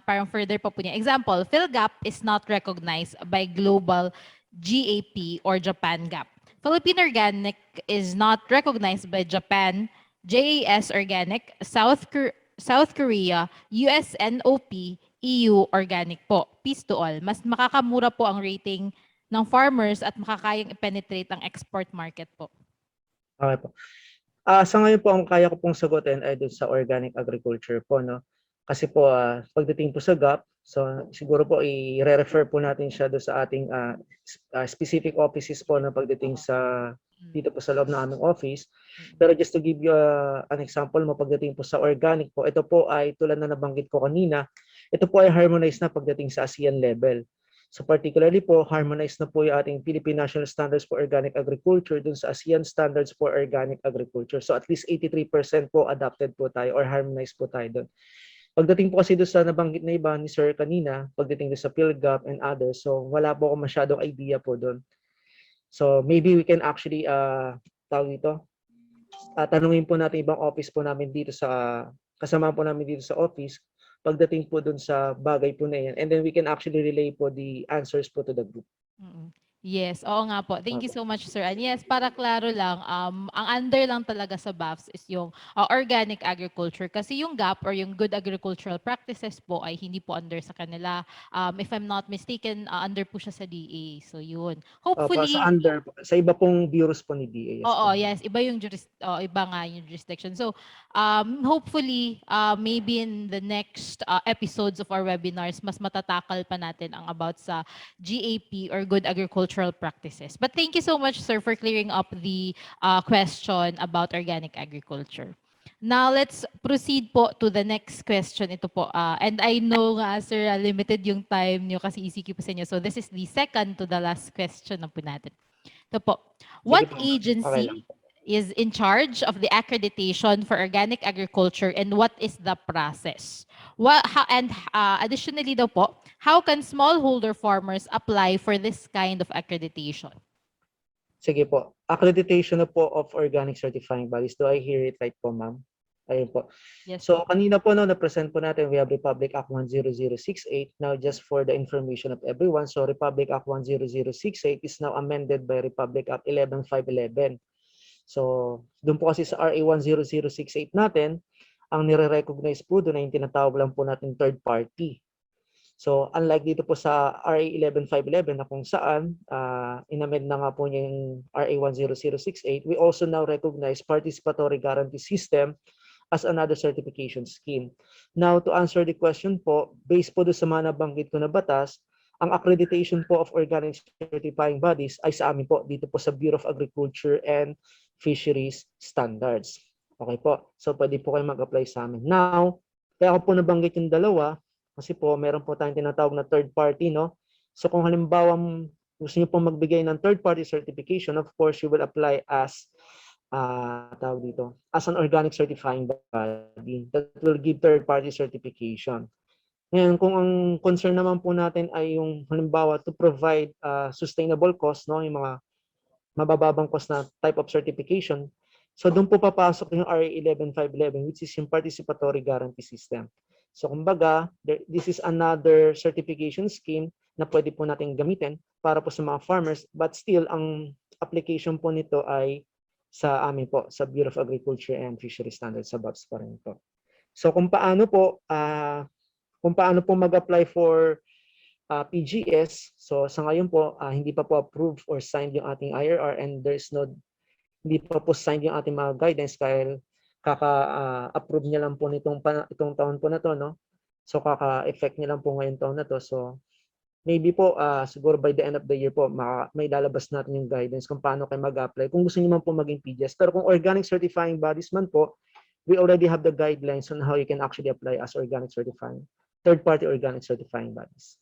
parang further pa po niya. Example, PhilGap is not recognized by global GAP or Japan GAP. Philippine Organic is not recognized by Japan, JAS Organic, South Korea, USNOP, EU Organic po. Peace to all. Mas makakamura po ang rating ng farmers at makakayang i-penetrate ang export market po. Okay po. Sa ngayon po, ang kaya ko pong sagutin ay dun sa organic agriculture po, no? Kasi po, pagdating po sa GAP, so siguro po i-refer po natin siya doon sa ating specific offices po na pagdating sa dito po sa loob ng aming office. Pero just to give you an example mo, pagdating po sa organic po, ito po ay tulad na nabanggit ko kanina, ito po ay harmonized na pagdating sa ASEAN level. So particularly po, harmonized na po yung ating Philippine National Standards for Organic Agriculture dun sa ASEAN Standards for Organic Agriculture. So at least 83% po adopted po tayo or harmonized po tayo dun. Pagdating po kasi doon sa nabanggit na iba ni Sir kanina, pagdating doon sa PhilGap and others, so wala po ako masyadong idea po doon. So maybe we can actually, tawag ito, tanungin po natin ibang office po namin dito sa, kasama po namin dito sa office, pagdating po dun sa bagay po na yan. And then we can actually relay po the answers po to the group. Yes, oo nga po. Thank you so much, sir. And yes, para klaro lang, ang under lang talaga sa BAFS is yung organic agriculture. Kasi yung GAP or yung good agricultural practices po ay hindi po under sa kanila. If I'm not mistaken, under po siya sa DA. So yun. Hopefully, Sa iba pong bureaus po ni DA. oo, yes, iba yung iba nga yung jurisdiction. So, hopefully, maybe in the next episodes of our webinars, mas matatakal pa natin ang about sa GAP or good agricultural practices. But thank you so much, sir, for clearing up the question about organic agriculture. Now, let's proceed po to the next question. Ito po, and I know nga, sir, limited yung time nyo kasi ECQ po sa inyo. So, this is the second to the last question na po natin. Ito po, what agency is in charge of the accreditation for organic agriculture and what is the process? Additionally daw po, how can smallholder farmers apply for this kind of accreditation? Sige po. Accreditation na po of organic certifying bodies. Do I hear it right po, ma'am? Ayun po. Yes, so kanina po na-present po natin, we have Republic Act 10068. Now just for the information of everyone, so Republic Act 10068 is now amended by Republic Act 11511. So doon po kasi sa RA 10068 natin, ang nire-recognize po doon ay tinatawag lang po natin third party. So unlike dito po sa RA 11511 na kung saan inamend na nga po niya yung RA 10068, we also now recognize participatory guarantee system as another certification scheme. Now, to answer the question po, based po doon sa mga nabanggit ko na batas, ang accreditation po of organic certifying bodies ay sa amin po, dito po sa Bureau of Agriculture and Fisheries Standards. Okay po, so pwede po kayo mag-apply sa amin. Now, kaya ako po nabanggit yung dalawa, kasi po meron po tayong tinatawag na third party, no? So kung halimbawa gusto niyo pong magbigay ng third party certification, of course, you will apply as tawag dito, as an organic certifying body that will give third party certification. Ngayon, kung ang concern naman po natin ay yung halimbawa to provide sustainable cost, no, yung mga mabababang cost na type of certification, so doon po papasok yung RA 11511, which is yung participatory guarantee system. So kumbaga, this is another certification scheme na pwede po natin gamitin para po sa mga farmers, but still ang application po nito ay sa amin po, sa Bureau of Agriculture and Fisheries Standards, sa BABS pa rin po. So kung paano po mag-apply for PGS, so sa ngayon po, hindi pa po approved or signed yung ating IRR, and hindi pa po signed yung ating mga guidance dahil kaka-approve niya lang po itong taon po na to, no? So kaka-effect niya lang po ngayon taon na to. So maybe po siguro by the end of the year po may lalabas natin yung guidance kung paano kayo mag-apply kung gusto niyo man po maging PGS. Pero kung organic certifying bodies man po, we already have the guidelines on how you can actually apply as organic certifying, third-party organic certifying bodies.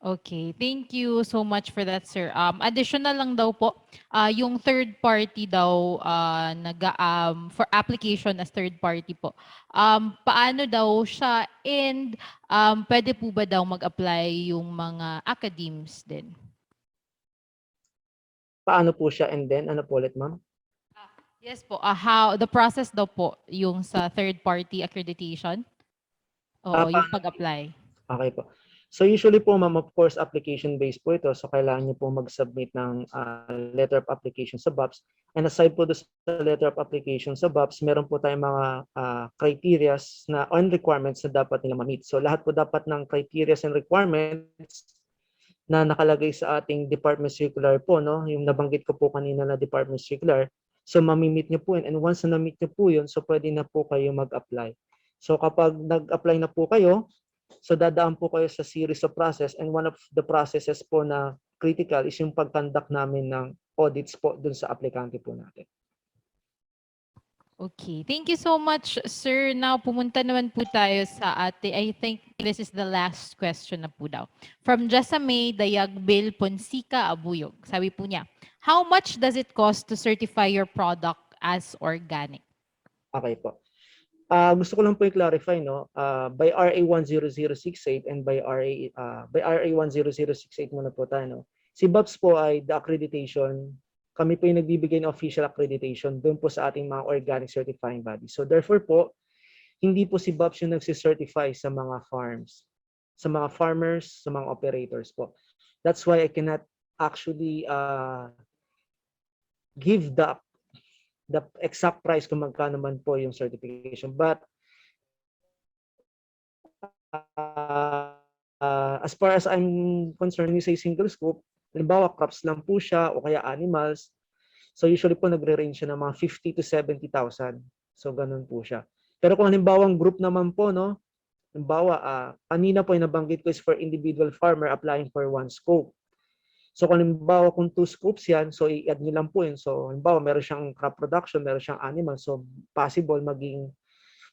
Okay, thank you so much for that, sir. Additional lang daw po, yung third party daw for application as third party po. Paano daw siya, and pwede po ba daw mag-apply yung mga academes din? Paano po siya, and then ano po ulit, ma'am? Yes po, how the process daw po yung sa third party accreditation? Oo, yung pag-apply. Okay po. So usually po, ma'am, of course, application-based po ito. So kailangan niyo po mag-submit ng letter of application sa BAPS. And aside po sa letter of application sa BAPS, meron po tayong mga criteria and requirements na dapat nila ma-meet. So lahat po dapat ng criteria and requirements na nakalagay sa ating department circular po, no? Yung nabanggit ko po kanina na department circular. So mamimit niyo po yun. And once na na-meet niyo po yun, so pwede na po kayo mag-apply. So kapag nag-apply na po kayo, so dadaan po kayo sa series of process, and one of the processes po na critical is yung pag-conduct namin ng audits po dun sa aplikante po natin. Okay, thank you so much, sir. Now, pumunta naman po tayo sa I think this is the last question na po daw. From Jessamay Dayagbil Ponsica Abuyog. Sabi po niya, how much does it cost to certify your product as organic? Okay po. Gusto ko lang po i-clarify, no? By RA 10068 and by RA 10068 muna po tayo, no? Si BAPS po ay the accreditation, kami po yung nagbibigay ng official accreditation doon po sa ating mga organic certifying body. So therefore po, hindi po si BAPS yung nagsicertify sa mga farms, sa mga farmers, sa mga operators po. That's why I cannot actually give the exact price kung magkano man po yung certification. But as far as I'm concerned, when you say single scope, halimbawa crops lang po siya o kaya animals, so usually po nagre-range siya ng mga 50 to 70,000. So ganun po siya. Pero kung halimbawa group naman po, no, halimbawa kanina po yung nabanggit ko is for individual farmer applying for one scope. So kung halimbawa kung 2 scopes yan, so i-add nyo lang po yun. So halimbawa meron siyang crop production, meron siyang animal, so possible maging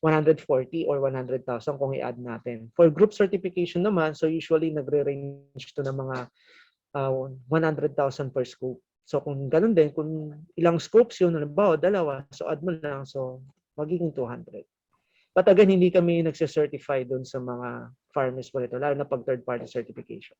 140 or 100,000 kung i-add natin. For group certification naman, so usually nagre-range to ng mga 100,000 per scope. So kung ganun din, kung ilang scopes yun, halimbawa dalawa, so add mo lang, so magiging 200. But again, hindi kami nagsicertify dun sa mga farmers po nito, lalo na pag third-party certification.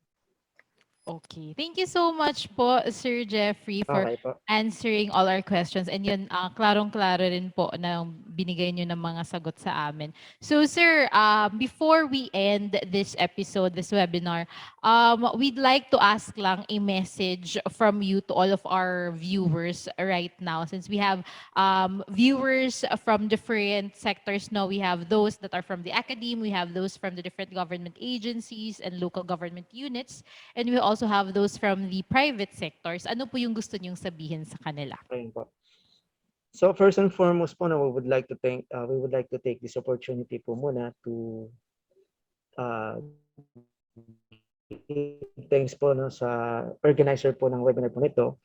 Okay. Thank you so much po, Sir Jeffrey, for Okay po. answering all our questions. And yun, klarong-klaro rin po na binigay nyo ng mga sagot sa amin. So, sir, before we end this episode, this webinar, we'd like to ask lang a message from you to all of our viewers right now. Since we have viewers from different sectors now, we have those that are from the academe, we have those from the different government agencies and local government units, and we also have those from the private sectors. Ano po yung gusto niyong sabihin sa kanila? Ayun po. So first and foremost po, we would like to take this opportunity po muna to thanks po sa organizer po ng webinar po nito.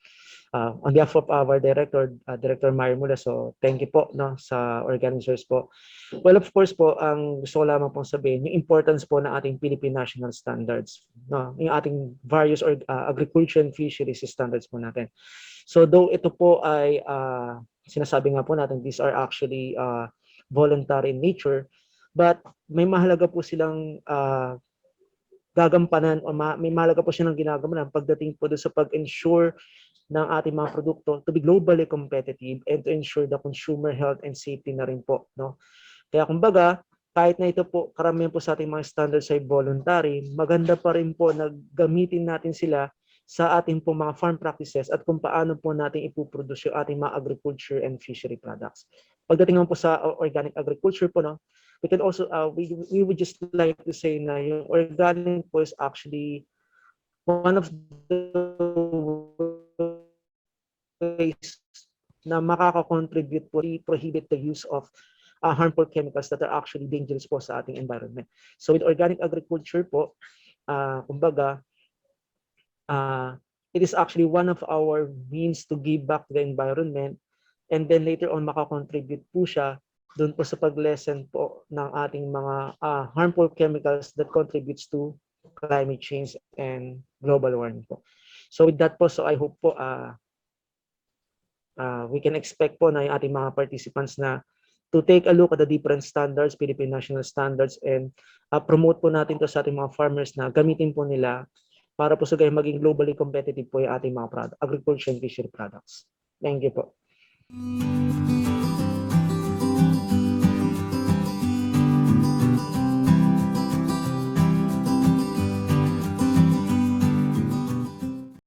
On behalf of our Director Mario Mula, so thank you po sa organizers po. Well, of course po, ang gusto ko lamang pong sabihin, yung importance po ng ating Philippine National Standards, yung ating various agriculture and fisheries standards po natin. So though ito po ay sinasabi nga po natin, these are actually voluntary in nature, but may mahalaga po silang gagampanan o may mahalaga po silang ginagampanan pagdating po doon sa pag-ensure ng ating mga produkto to be globally competitive and to ensure the consumer health and safety na rin po. Kaya kumbaga, kahit na ito po, karamihan po sa ating mga standards ay voluntary, maganda pa rin po na gamitin natin sila sa ating po mga farm practices at kung paano po natin ipuproduce yung ating mga agriculture and fishery products. Pagdating po sa organic agriculture po, we can also, we would just like to say na yung organic po is actually one of the ways na makaka-contribute po to prohibit the use of harmful chemicals that are actually dangerous po sa ating environment. So with organic agriculture po, kumbaga, it is actually one of our means to give back to the environment, and then later on makakontribute po siya doon po sa pag-lessen po ng ating mga harmful chemicals that contributes to climate change and global warming po. So with that po, so I hope po we can expect po na yung ating mga participants na to take a look at the different standards, Philippine national standards, and promote po natin to sa ating mga farmers na gamitin po nila para po sa gayon maging globally competitive po yung ating mga agriculture and fishery products. Thank you po.